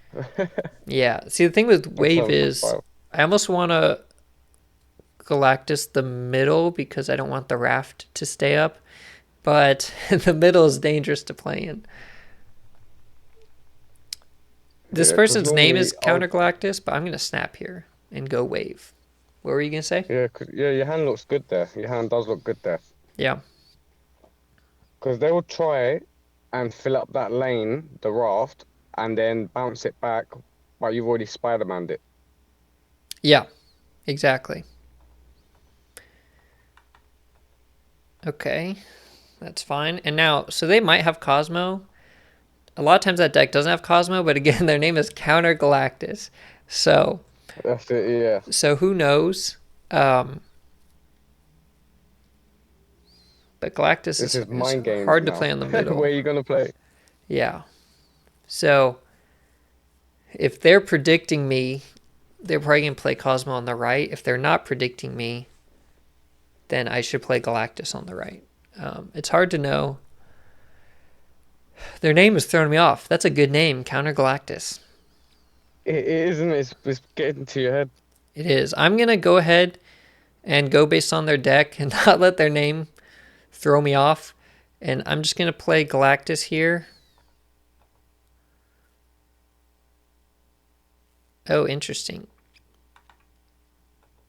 Speaker 1: yeah. See, the thing with
Speaker 2: On
Speaker 1: Wave
Speaker 2: turn
Speaker 1: is
Speaker 2: 5.
Speaker 1: I almost want to Galactus the middle because I don't want the raft to stay up, but the middle is dangerous to play in. This
Speaker 2: Yeah, 'cause
Speaker 1: person's name
Speaker 2: normally
Speaker 1: is Counter Galactus, but I'm gonna snap here and go Wave. What were you gonna say?
Speaker 2: Yeah, yeah, your hand looks good there. Your hand does look good there.
Speaker 1: Yeah.
Speaker 2: Because they will try and fill up that lane, the raft, and then bounce it back, but you've already Spider-Maned it.
Speaker 1: Yeah, exactly. Okay, that's fine. And now, so they might have Cosmo. A lot of times that deck doesn't have Cosmo, but again, their name is Counter Galactus. So,
Speaker 2: That's it, yeah.
Speaker 1: so who knows? But Galactus
Speaker 2: This is mind
Speaker 1: is
Speaker 2: games
Speaker 1: hard to
Speaker 2: now.
Speaker 1: play on the middle.
Speaker 2: Where are you gonna play?
Speaker 1: Yeah. So if they're predicting me, they're probably going to play Cosmo on the right. If they're not predicting me, then I should play Galactus on the right. It's hard to know. Their name is throwing me off. That's a good name, Counter Galactus.
Speaker 2: It isn't. It's getting to your head.
Speaker 1: It is. I'm going to go ahead and go based on their deck and not let their name throw me off. And I'm just going to play Galactus here. Oh, interesting.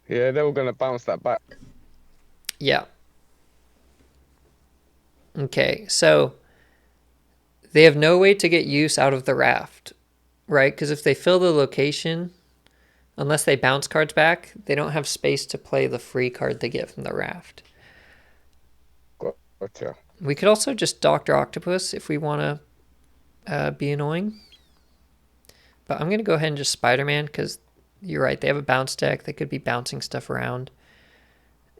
Speaker 2: Yeah, they were gonna bounce that back.
Speaker 1: Yeah. Okay, so they have no way to get use out of the raft, right? Because if they fill the location, unless they bounce cards back, they don't have space to play the free card they get from the raft.
Speaker 2: Gotcha.
Speaker 1: We could also just Dr. Octopus if we want to be annoying. But I'm going to go ahead and just Spider-Man because you're right. They have a bounce deck. They could be bouncing stuff around.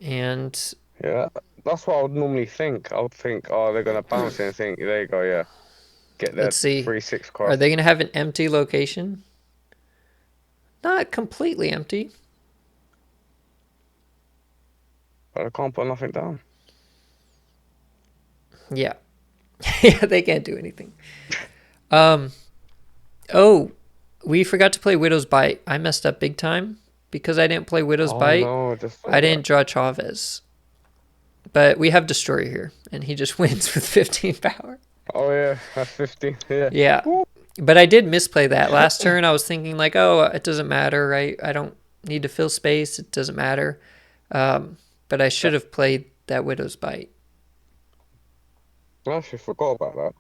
Speaker 1: And
Speaker 2: Yeah, that's what I would normally think. I would think, oh, they're gonna bounce it and think, there you go, yeah. Get their
Speaker 1: let's see.
Speaker 2: 3/6
Speaker 1: Are
Speaker 2: card.
Speaker 1: they going to have an empty location? Not completely empty.
Speaker 2: But I can't put nothing down.
Speaker 1: Yeah. Yeah, they can't do anything. Oh, we forgot to play Widow's Bite. I messed up big time because I didn't play Widow's
Speaker 2: Oh
Speaker 1: Bite.
Speaker 2: no, just
Speaker 1: I didn't draw Chavez. But we have Destroyer here, and he just wins with 15 power.
Speaker 2: Oh yeah, that's 50. Yeah.
Speaker 1: Yeah. But I did misplay that. Last turn, I was thinking like, oh, it doesn't matter, right? I don't need to fill space. It doesn't matter. But I should have played that Widow's Bite.
Speaker 2: I actually forgot about that.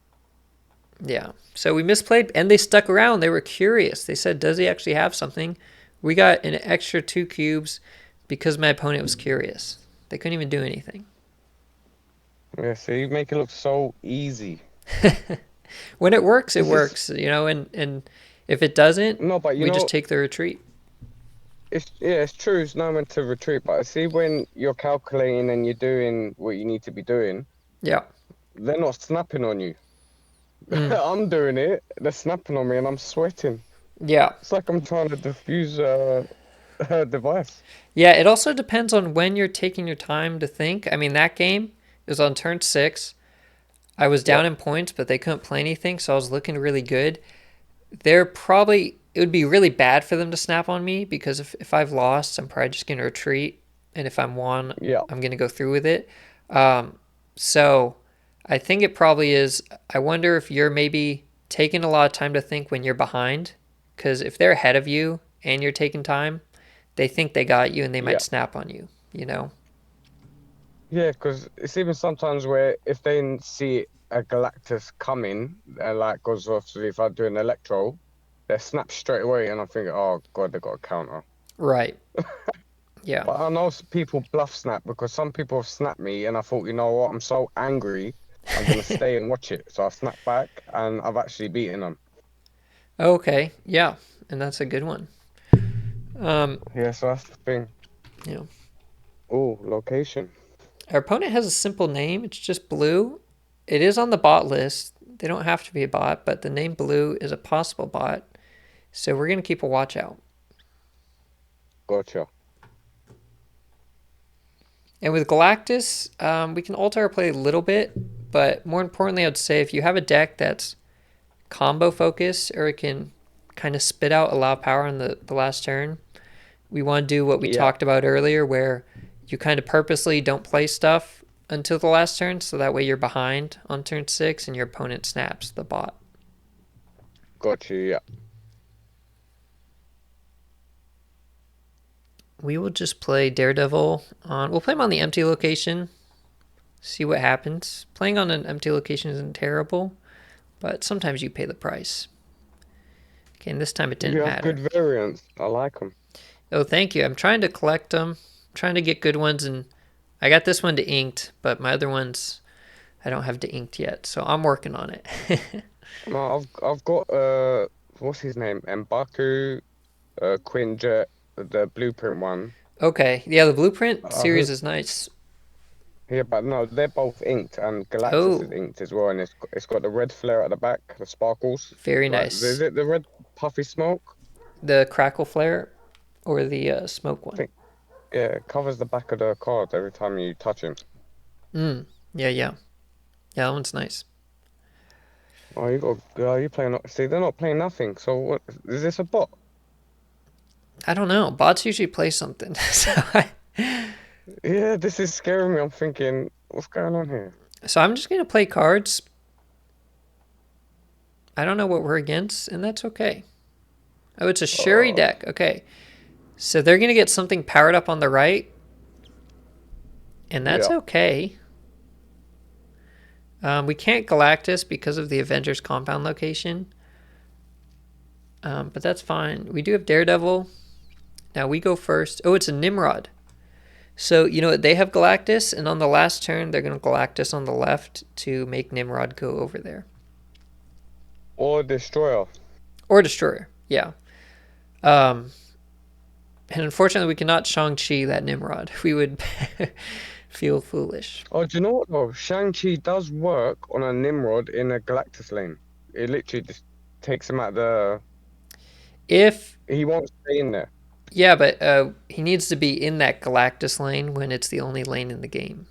Speaker 1: Yeah. So we misplayed, and they stuck around. They were curious. They said, does he actually have something? We got an extra 2 cubes because my opponent was curious. They couldn't even do anything.
Speaker 2: Yeah, see, you make it look so easy.
Speaker 1: When it works, it works, you know, and if it doesn't,
Speaker 2: No, but you
Speaker 1: we
Speaker 2: know,
Speaker 1: just take the retreat.
Speaker 2: it's true. It's no meant to retreat, but see, when you're calculating and you're doing what you need to be doing,
Speaker 1: Yeah.
Speaker 2: they're not snapping on you.
Speaker 1: Mm.
Speaker 2: I'm doing it. They're snapping on me, and I'm sweating.
Speaker 1: Yeah.
Speaker 2: It's like I'm trying to defuse a device.
Speaker 1: Yeah, it also depends on when you're taking your time to think. I mean, that game is on turn 6. I was down in points, but they couldn't play anything, so I was looking really good. It would be really bad for them to snap on me because if I've lost, I'm probably just going to retreat. And if I'm won,
Speaker 2: Yeah.
Speaker 1: I'm going to go through with it. So I think it probably is. I wonder if you're maybe taking a lot of time to think when you're behind. Because if they're ahead of you and you're taking time, they think they got you and they might snap on you, you know?
Speaker 2: Yeah, because it's even sometimes where if they see a Galactus coming, like, because obviously if I do an Electro, they snap straight away, and I think, oh god, they got a counter.
Speaker 1: Right. Yeah.
Speaker 2: But I know people bluff snap because some people have snapped me, and I thought, you know what, I'm so angry, I'm gonna stay and watch it. So I snapped back, and I've actually beaten them.
Speaker 1: Okay. Yeah. And that's a good one. Um,
Speaker 2: Yeah, so that's the thing.
Speaker 1: you know,
Speaker 2: Oh, location.
Speaker 1: our opponent has a simple name. It's just Blue. It is on the bot list. They don't have to be a bot, but the name Blue is a possible bot. So we're going to keep a watch out.
Speaker 2: Gotcha.
Speaker 1: And with Galactus, we can alter our play a little bit, but more importantly, I'd say if you have a deck that's combo focused or it can kind of spit out a lot of power on the last turn, we want to do what we
Speaker 2: Yeah,
Speaker 1: talked about earlier, where you kind of purposely don't play stuff until the last turn, so that way you're behind on turn 6 and your opponent snaps the bot.
Speaker 2: got you. Yeah.
Speaker 1: We will just play Daredevil on. We'll play him on the empty location. See what happens. Playing on an empty location isn't terrible, but sometimes you pay the price. Okay, and this time it
Speaker 2: You
Speaker 1: didn't
Speaker 2: have
Speaker 1: matter.
Speaker 2: good variants. I like them.
Speaker 1: Oh, thank you. I'm trying to collect them. Trying to get good ones, and I got this one to inked, but my other ones I don't have to inked yet, so I'm working on it.
Speaker 2: No, I've got what's his name? M'Baku, Quinjet, the blueprint one.
Speaker 1: Okay, yeah, the Blueprint
Speaker 2: I
Speaker 1: series
Speaker 2: hope.
Speaker 1: is nice.
Speaker 2: Yeah, but no, they're both inked, and Galactus is
Speaker 1: Oh,
Speaker 2: inked as well, and it's got the red flare at the back, the sparkles.
Speaker 1: very
Speaker 2: Like, is
Speaker 1: nice.
Speaker 2: it the red puffy smoke?
Speaker 1: The Crackle Flare or the smoke
Speaker 2: I
Speaker 1: one?
Speaker 2: think yeah, it covers the back of the card every time you touch him.
Speaker 1: Mm, yeah, yeah. Yeah, that one's nice.
Speaker 2: Oh, you playing? See, they're not playing nothing. So what? Is this a bot?
Speaker 1: I don't know. Bots usually play something.
Speaker 2: Yeah, this is scaring me. I'm thinking, what's going on here?
Speaker 1: So I'm just going to play cards. I don't know what we're against, and that's okay. Oh, it's a Shuri
Speaker 2: Oh,
Speaker 1: deck. Okay. So they're going to get something powered up on the right, and that's
Speaker 2: yeah.
Speaker 1: okay. We can't Galactus because of the Avengers compound location, but that's fine. We do have Daredevil. Now we go first. Oh, it's a Nimrod. So, you know what? They have Galactus, and on the last turn, they're going to Galactus on the left to make Nimrod go over there.
Speaker 2: Or destroyer.
Speaker 1: Or Destroyer, yeah. Um, and unfortunately, we cannot Shang-Chi that Nimrod. We would feel foolish.
Speaker 2: Oh, do you know what though? Shang-Chi does work on a Nimrod in a Galactus lane. It literally just takes him out the.
Speaker 1: If,
Speaker 2: He won't stay in there.
Speaker 1: yeah, but he needs to be in that Galactus lane when it's the only lane in the game.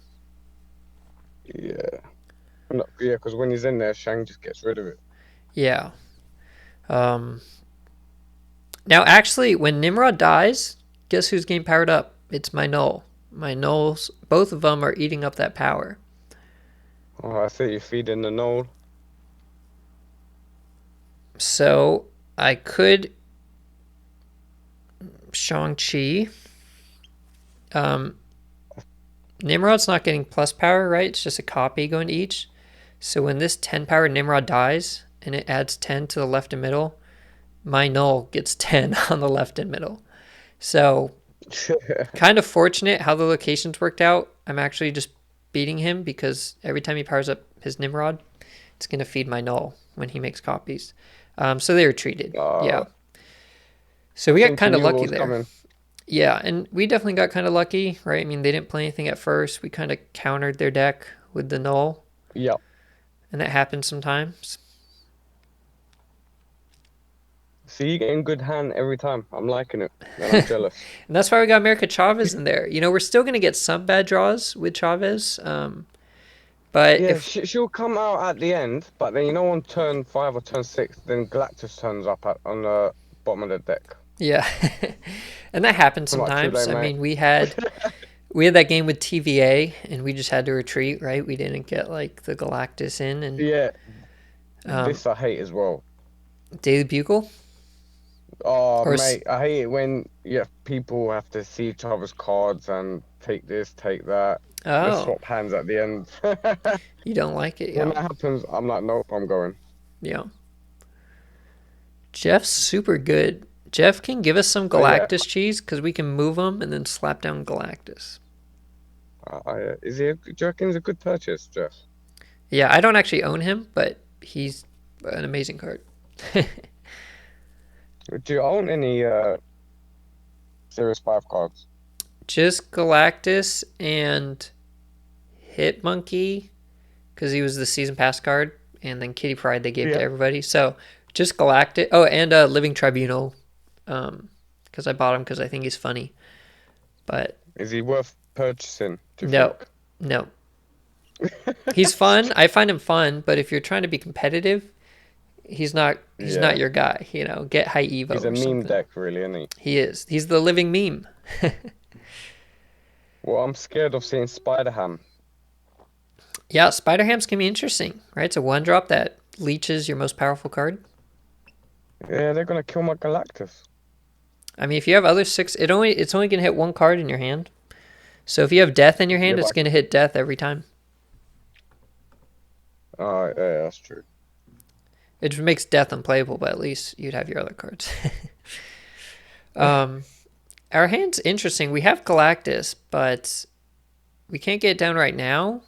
Speaker 2: Yeah. No, yeah, because when he's in there, Shang just gets rid of it.
Speaker 1: Yeah. Um, Now, actually, when Nimrod dies, guess who's getting powered up? It's my Null. My Nulls, both of them are eating up that power.
Speaker 2: Oh, I see you feeding the node.
Speaker 1: So I could Shang-Chi. Um, Nimrod's not getting plus power, right? It's just a copy going to each. So when this 10 power Nimrod dies and it adds 10 to the left and middle, my Null gets 10 on the left and middle. So kind of fortunate how the locations worked out. I'm actually just beating him because every time he powers up his Nimrod, it's going to feed my Null when he makes copies. So they were treated. Yeah.
Speaker 2: Uh,
Speaker 1: So we got
Speaker 2: think you
Speaker 1: kind of
Speaker 2: knew what
Speaker 1: lucky
Speaker 2: was
Speaker 1: there.
Speaker 2: coming.
Speaker 1: Yeah, and we definitely got kind of lucky, right? I mean, they didn't play anything at first. We kind of countered their deck with the Null,
Speaker 2: Yeah.
Speaker 1: and that happens sometimes.
Speaker 2: See, you getting good hand every time. I'm liking it, and I'm jealous.
Speaker 1: And that's why we got America Chavez in there. You know, we're still going to get some bad draws with Chavez. But
Speaker 2: Yeah,
Speaker 1: if,
Speaker 2: she'll come out at the end, but then on turn 5 or turn 6, then Galactus turns up on the bottom of the deck.
Speaker 1: yeah, and that happens
Speaker 2: I'm like, too
Speaker 1: sometimes.
Speaker 2: late,
Speaker 1: I
Speaker 2: mate.
Speaker 1: mean, we had that game with TVA, and we just had to retreat, right? We didn't get like the Galactus in, and
Speaker 2: Yeah,
Speaker 1: um,
Speaker 2: this I hate as well.
Speaker 1: Daily Bugle,
Speaker 2: Oh,
Speaker 1: or
Speaker 2: mate, I hate it when people have to see each other's cards and take this, take that. Let's
Speaker 1: oh,
Speaker 2: swap hands at the end.
Speaker 1: you don't like it,
Speaker 2: When
Speaker 1: yeah,
Speaker 2: that happens, I'm like, nope, I'm going.
Speaker 1: yeah. Jeff's super good. Jeff can give us some
Speaker 2: Oh yeah.
Speaker 1: Galactus cheese because we can move him and then slap down Galactus.
Speaker 2: Is he? Do you reckon he's a good purchase, Jeff?
Speaker 1: Yeah, I don't actually own him, but he's an amazing card.
Speaker 2: Do you own any Series 5 cards?
Speaker 1: Just Galactus and Hit Monkey because he was the season pass card, and then Kitty Pryde they gave to
Speaker 2: Yeah.
Speaker 1: everybody. So just Galactus. Oh, and Living Tribunal, because I bought him because I think he's funny. But
Speaker 2: Is he worth purchasing? Do you
Speaker 1: no, no, he's fun. I find him fun, but if you're trying to be competitive, he's not. He's
Speaker 2: Yeah.
Speaker 1: not your guy. Get High Evo.
Speaker 2: He's a
Speaker 1: or
Speaker 2: meme
Speaker 1: something.
Speaker 2: deck, really, isn't he?
Speaker 1: He is. He's the living meme.
Speaker 2: Well, I'm scared of seeing Spider-Ham.
Speaker 1: Yeah, Spider Hams can be interesting, right? It's a 1-drop that leeches your most powerful card.
Speaker 2: Yeah, they're gonna kill my Galactus.
Speaker 1: I mean, if you have other 6, it's only gonna hit 1 card in your hand. So if you have death in your hand,
Speaker 2: Yeah,
Speaker 1: it's gonna hit death every time.
Speaker 2: Oh, yeah, that's true.
Speaker 1: It just makes death unplayable, but at least you'd have your other cards. Our hand's interesting. We have Galactus, but we can't get it down right now.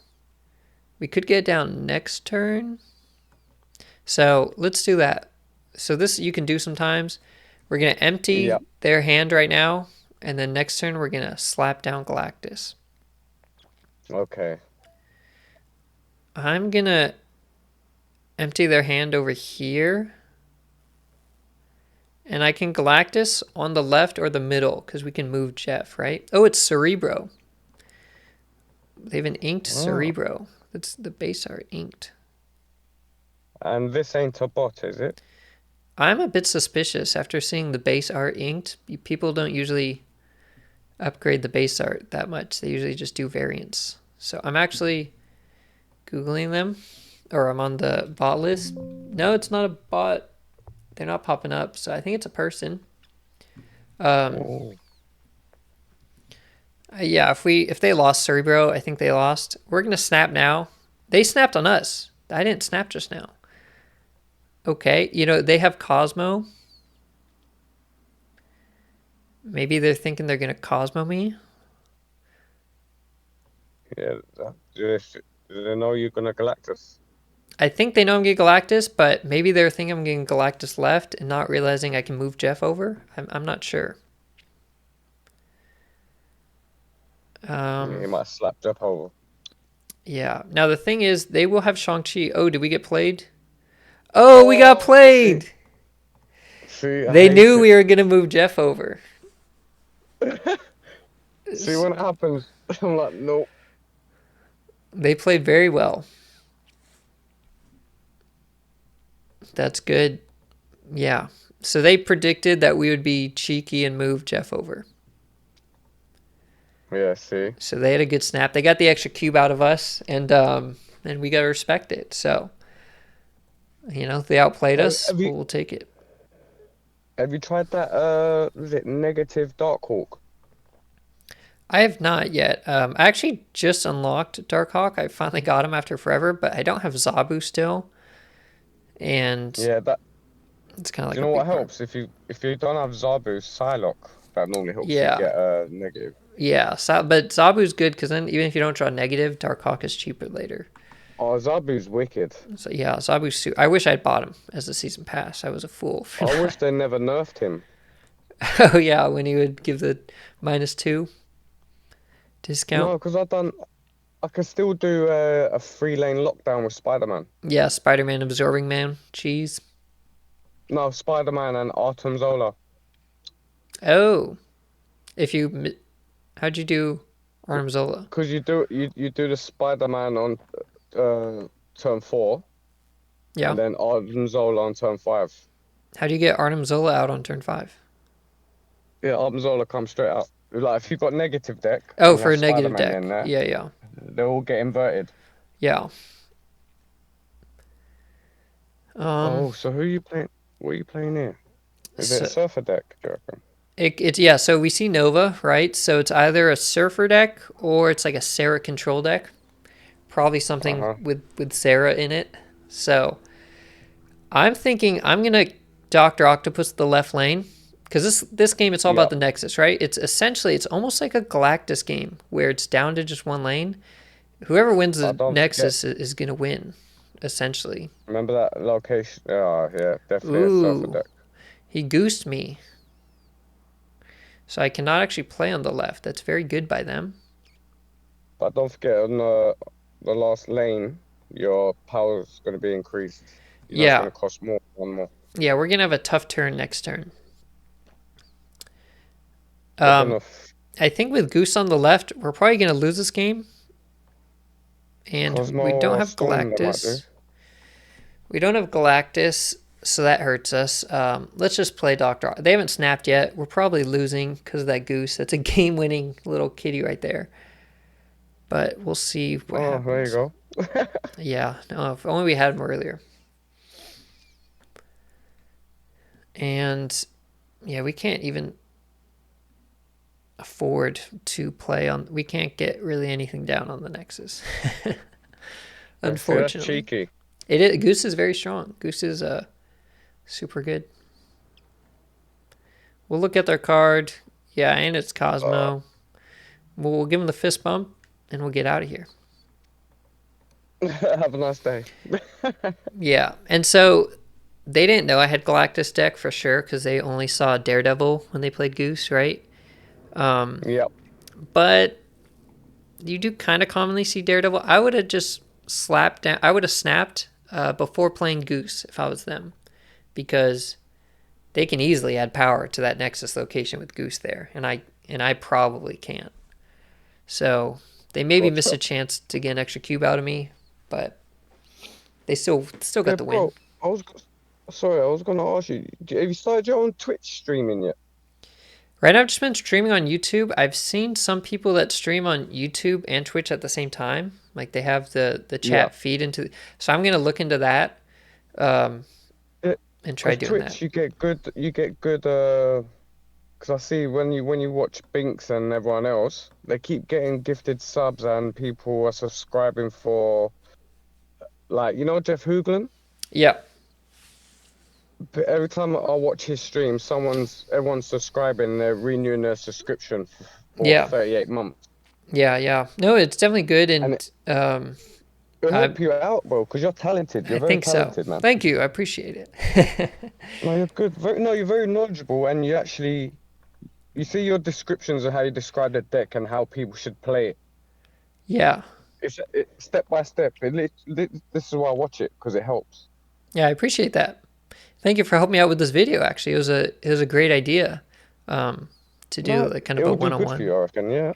Speaker 1: We could get it down next turn. So let's do that. So this you can do sometimes. We're going to empty
Speaker 2: Yep.
Speaker 1: their hand right now, and then next turn we're going to slap down Galactus.
Speaker 2: Okay.
Speaker 1: I'm going to empty their hand over here. And I can Galactus on the left or the middle because we can move Jeff, right? Oh, it's Cerebro. They have an inked Cerebro. That's the base art inked.
Speaker 2: And this ain't a bot, is it?
Speaker 1: I'm a bit suspicious after seeing the base art inked. People don't usually upgrade the base art that much. They usually just do variants. So I'm actually Googling them, or I'm on the bot list. No, it's not a bot. They're not popping up, so I think it's a person.
Speaker 2: Oh.
Speaker 1: Yeah, if they lost Cerebro, I think they lost. We're gonna snap now. They snapped on us. I didn't snap just now. Okay, they have Cosmo. Maybe they're thinking they're gonna Cosmo me.
Speaker 2: Yeah. Do they know you're gonna Galactus?
Speaker 1: I think they know I'm getting Galactus, but maybe they're thinking I'm getting Galactus left and not realizing I can move Jeff over. I'm not sure.
Speaker 2: Yeah, he might slap Jeff over.
Speaker 1: Yeah. Now the thing is, they will have Shang-Chi. Oh, did we get played? Oh, we got played!
Speaker 2: See, I
Speaker 1: They
Speaker 2: hate
Speaker 1: knew
Speaker 2: it.
Speaker 1: we were going to move Jeff over.
Speaker 2: See, when it happens, I'm like, no.
Speaker 1: They played very well. That's good. Yeah. So they predicted that we would be cheeky and move Jeff over.
Speaker 2: Yeah, see.
Speaker 1: So they had a good snap. They got the extra cube out of us, and we got to respect it. So, they outplayed us. We'll take it.
Speaker 2: Have you tried that, was it negative Darkhawk?
Speaker 1: I have not yet. I actually just unlocked Darkhawk. I finally got him after forever, but I don't have Zabu still. And
Speaker 2: Yeah, that.
Speaker 1: it's kind of like
Speaker 2: Do you know what helps? If you don't have Zabu, Psylocke, that normally helps
Speaker 1: Yeah.
Speaker 2: you get negative.
Speaker 1: Yeah, but Zabu's good because then even if you don't draw negative, Darkhawk is cheaper later.
Speaker 2: Oh, Zabu's wicked.
Speaker 1: So yeah, Zabu's I wish I'd bought him as a season pass. I was a fool for
Speaker 2: I
Speaker 1: that.
Speaker 2: wish they never nerfed him.
Speaker 1: Oh yeah, when he would give the -2 discount.
Speaker 2: No, because I can still do a 3-lane lockdown with Spider-Man.
Speaker 1: Yeah, Spider-Man Absorbing Man cheese.
Speaker 2: No, Spider-Man and Artem Zola.
Speaker 1: Oh, how'd you do Arnim Zola?
Speaker 2: Because you do the Spider-Man on turn 4,
Speaker 1: Yeah.
Speaker 2: and then Artem Zola on turn 5.
Speaker 1: How do you get Arnim Zola out on turn 5?
Speaker 2: Yeah, Artem Zola comes straight up. Like if you've got negative deck.
Speaker 1: Oh,
Speaker 2: and you
Speaker 1: for a
Speaker 2: have
Speaker 1: negative
Speaker 2: Spider-Man
Speaker 1: deck.
Speaker 2: in there,
Speaker 1: Yeah.
Speaker 2: they all get inverted.
Speaker 1: Yeah.
Speaker 2: Oh, so who are you playing? What are you playing here? Is it a Surfer deck, do you reckon?
Speaker 1: Yeah, so we see Nova, right? So it's either a Surfer deck or it's like a Sarah control deck. Probably something with Sarah in it. So I'm thinking I'm going to Dr. Octopus the left lane Because this game, it's all about
Speaker 2: Yep.
Speaker 1: the Nexus, right? It's almost like a Galactus game where it's down to just one lane. Whoever wins
Speaker 2: But
Speaker 1: the
Speaker 2: don't forget,
Speaker 1: Nexus is gonna win, essentially.
Speaker 2: remember that location? Oh, yeah, definitely a surfer
Speaker 1: Ooh,
Speaker 2: deck.
Speaker 1: he goosed me, so I cannot actually play on the left. That's very good by them.
Speaker 2: But don't forget, on the last lane, your power's going to be increased. You know, it's
Speaker 1: Yeah,
Speaker 2: going to cost more, one more.
Speaker 1: yeah, we're gonna have a tough turn next turn.
Speaker 2: They're going
Speaker 1: Um,
Speaker 2: to
Speaker 1: I think with Goose on the left, we're probably gonna lose this game, and
Speaker 2: Cosmo
Speaker 1: we don't
Speaker 2: or
Speaker 1: have
Speaker 2: Storm, they might do.
Speaker 1: Galactus. We don't have Galactus, so that hurts us. Let's just play Doctor. They haven't snapped yet. We're probably losing because of that Goose. That's a game-winning little kitty right there. But we'll see what
Speaker 2: Oh, there you
Speaker 1: happens.
Speaker 2: go.
Speaker 1: Yeah, no, if only we had him earlier. And yeah, we can't even afford to play on. We can't get really anything down on the Nexus,
Speaker 2: See, that's
Speaker 1: unfortunately.
Speaker 2: cheeky.
Speaker 1: It is, Goose is very strong. Goose is super good. We'll look at their card. Yeah, and it's
Speaker 2: Uh,
Speaker 1: Cosmo. We'll give him the fist bump, and we'll get out of here.
Speaker 2: have a nice day.
Speaker 1: Yeah, and so they didn't know I had Galactus deck for sure because they only saw Daredevil when they played Goose, right?
Speaker 2: Yep.
Speaker 1: But you do kind of commonly see Daredevil. I would have just slapped down. I would have snapped before playing Goose if I was them, because they can easily add power to that Nexus location with Goose there, and I probably can't. So they maybe
Speaker 2: What's
Speaker 1: missed a
Speaker 2: up?
Speaker 1: chance to get an extra cube out of me, but they still
Speaker 2: Yeah,
Speaker 1: got the win.
Speaker 2: bro. Sorry, I was going to ask you, have you started your own Twitch streaming yet?
Speaker 1: Right now, I've just been streaming on YouTube. I've seen some people that stream on YouTube and Twitch at the same time. Like they have the
Speaker 2: Yeah.
Speaker 1: chat feed into. So I'm gonna look into that um, and try
Speaker 2: Because
Speaker 1: doing
Speaker 2: Twitch,
Speaker 1: that.
Speaker 2: you get good, because I see when you watch Binks and everyone else, they keep getting gifted subs and people are subscribing for, like, Jeff Hoogland?
Speaker 1: Yeah,
Speaker 2: But every time I watch his stream, everyone's subscribing, they're renewing their subscription for
Speaker 1: yeah,
Speaker 2: 38 months.
Speaker 1: yeah. No, it's definitely good,
Speaker 2: And
Speaker 1: and
Speaker 2: it'll
Speaker 1: I
Speaker 2: help you out, bro, because you're talented.
Speaker 1: I
Speaker 2: You're very
Speaker 1: think so.
Speaker 2: talented, man.
Speaker 1: Thank you. I appreciate it.
Speaker 2: No, you're good. No, you're very knowledgeable, and you see your descriptions of how you describe the deck and how people should play it.
Speaker 1: Yeah,
Speaker 2: Step by step. This is why I watch it because it helps.
Speaker 1: yeah. I appreciate that. Thank you for helping me out with this video. Actually, it was a great idea to do
Speaker 2: No,
Speaker 1: like kind
Speaker 2: it
Speaker 1: of a
Speaker 2: will do
Speaker 1: one on
Speaker 2: good for
Speaker 1: one.
Speaker 2: you, I reckon. Yeah.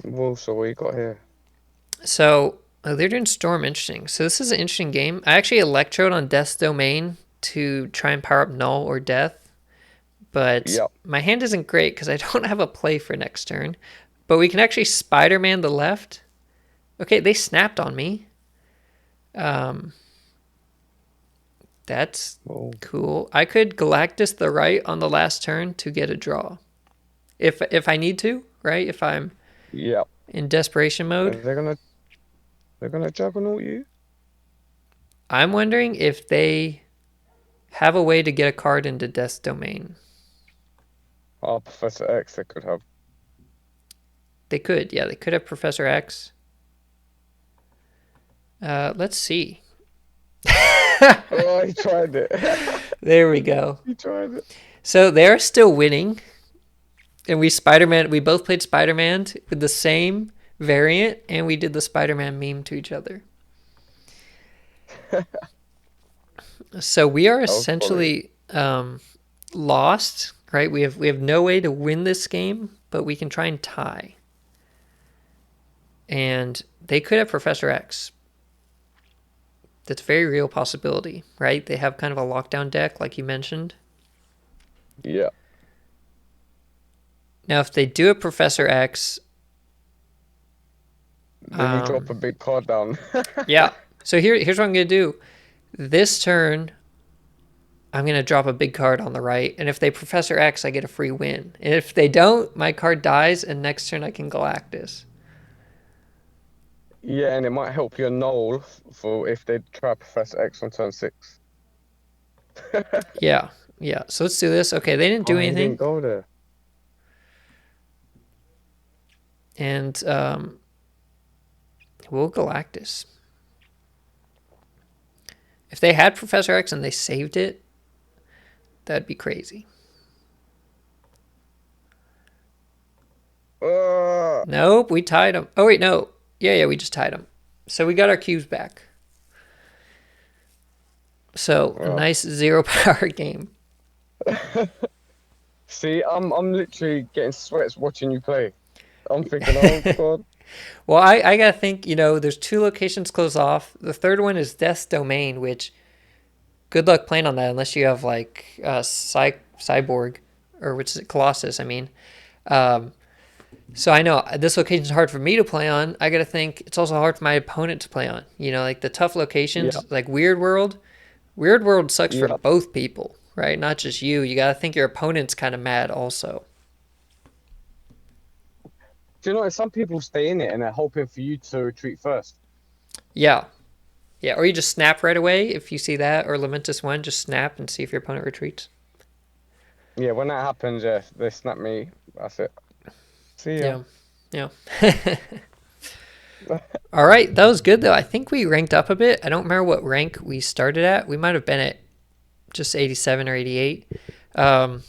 Speaker 2: Well, so what you got here?
Speaker 1: So they're doing Storm interesting. So this is an interesting game. I actually Electrode on Death's Domain to try and power up Null or Death, but
Speaker 2: Yep.
Speaker 1: my hand isn't great because I don't have a play for next turn. But we can actually Spider-Man the left. Okay, they snapped on me. Um, that's
Speaker 2: Oh,
Speaker 1: cool. I could Galactus the right on the last turn to get a draw, if I need to, right? If I'm
Speaker 2: yep.
Speaker 1: in desperation mode.
Speaker 2: They're gonna juggernaut you.
Speaker 1: I'm wondering if they have a way to get a card into Death's Domain.
Speaker 2: Oh, Professor X, they could have.
Speaker 1: They could, yeah, they could have Professor X. Let's see.
Speaker 2: Oh, he tried it.
Speaker 1: There we go.
Speaker 2: He tried it.
Speaker 1: So they're still winning, and we both played Spider-Man with the same variant, and we did the Spider-Man meme to each other. So we are
Speaker 2: That was funny.
Speaker 1: essentially lost, right? We have no way to win this game, but we can try and tie. And they could have Professor X. That's a very real possibility, right? They have kind of a lockdown deck, like you mentioned.
Speaker 2: Yeah.
Speaker 1: Now, if they do a Professor X,
Speaker 2: Then you drop a big card down.
Speaker 1: yeah. So here's what I'm gonna do. This turn, I'm gonna drop a big card on the right, and if they Professor X, I get a free win. And if they don't, my card dies, and next turn I can Galactus.
Speaker 2: Yeah, and it might help your null for if they try Professor X on turn 6.
Speaker 1: Yeah, Yeah, so let's do this. Okay, they didn't do
Speaker 2: Oh, he
Speaker 1: anything.
Speaker 2: didn't go there.
Speaker 1: And Will Galactus. If they had Professor X and they saved it, that'd be crazy.
Speaker 2: Uh,
Speaker 1: Nope, we tied them. Oh, wait, no. Yeah, we just tied them. So we got our cubes back. So a
Speaker 2: uh.
Speaker 1: nice zero power game.
Speaker 2: See, I'm literally getting sweats watching you play. I'm thinking, oh God.
Speaker 1: Well, I gotta think, there's two locations closed off. The third one is Death's Domain, which good luck playing on that unless you have like Cyborg, or which is it, Colossus, I mean. Um, so I know this location's hard for me to play on. I gotta think it's also hard for my opponent to play on. Like the tough
Speaker 2: Yeah,
Speaker 1: locations, like Weird World. Weird World sucks for
Speaker 2: yeah.
Speaker 1: both people, right? Not just you. You gotta think your opponent's kind of mad also.
Speaker 2: Do you know, some people stay in it and they're hoping for you to retreat first.
Speaker 1: Yeah, yeah. Or you just snap right away if you see that, or Lamentus One, just snap and see if your opponent retreats.
Speaker 2: Yeah, when that happens, yeah, they snap me. That's it. See ya.
Speaker 1: Yeah, yeah. All right, that was good though. I think we ranked up a bit. I don't remember what rank we started at. We might have been at just 87 or 88. Um,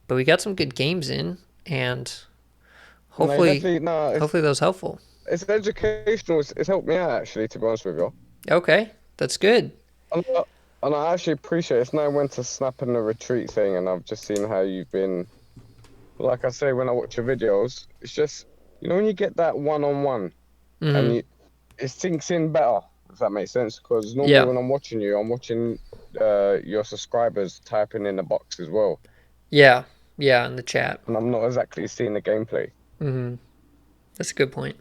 Speaker 1: but we got some good games in, and
Speaker 2: No,
Speaker 1: hopefully,
Speaker 2: definitely, no,
Speaker 1: hopefully that was helpful.
Speaker 2: it's educational. It's helped me out actually, to be honest with you.
Speaker 1: Okay, that's good.
Speaker 2: And I actually appreciate it. It's now when to snap in the retreat thing, and I've just seen how you've been. Like I say, when I watch your videos, it's just when you get that one-on-one, and
Speaker 1: Hmm.
Speaker 2: it sinks in better. If that makes sense, because normally
Speaker 1: Yeah,
Speaker 2: when I'm watching you, I'm watching your subscribers typing in the box as well,
Speaker 1: yeah, yeah. In the chat.
Speaker 2: and I'm not exactly seeing the gameplay.
Speaker 1: Hmm. That's a good point.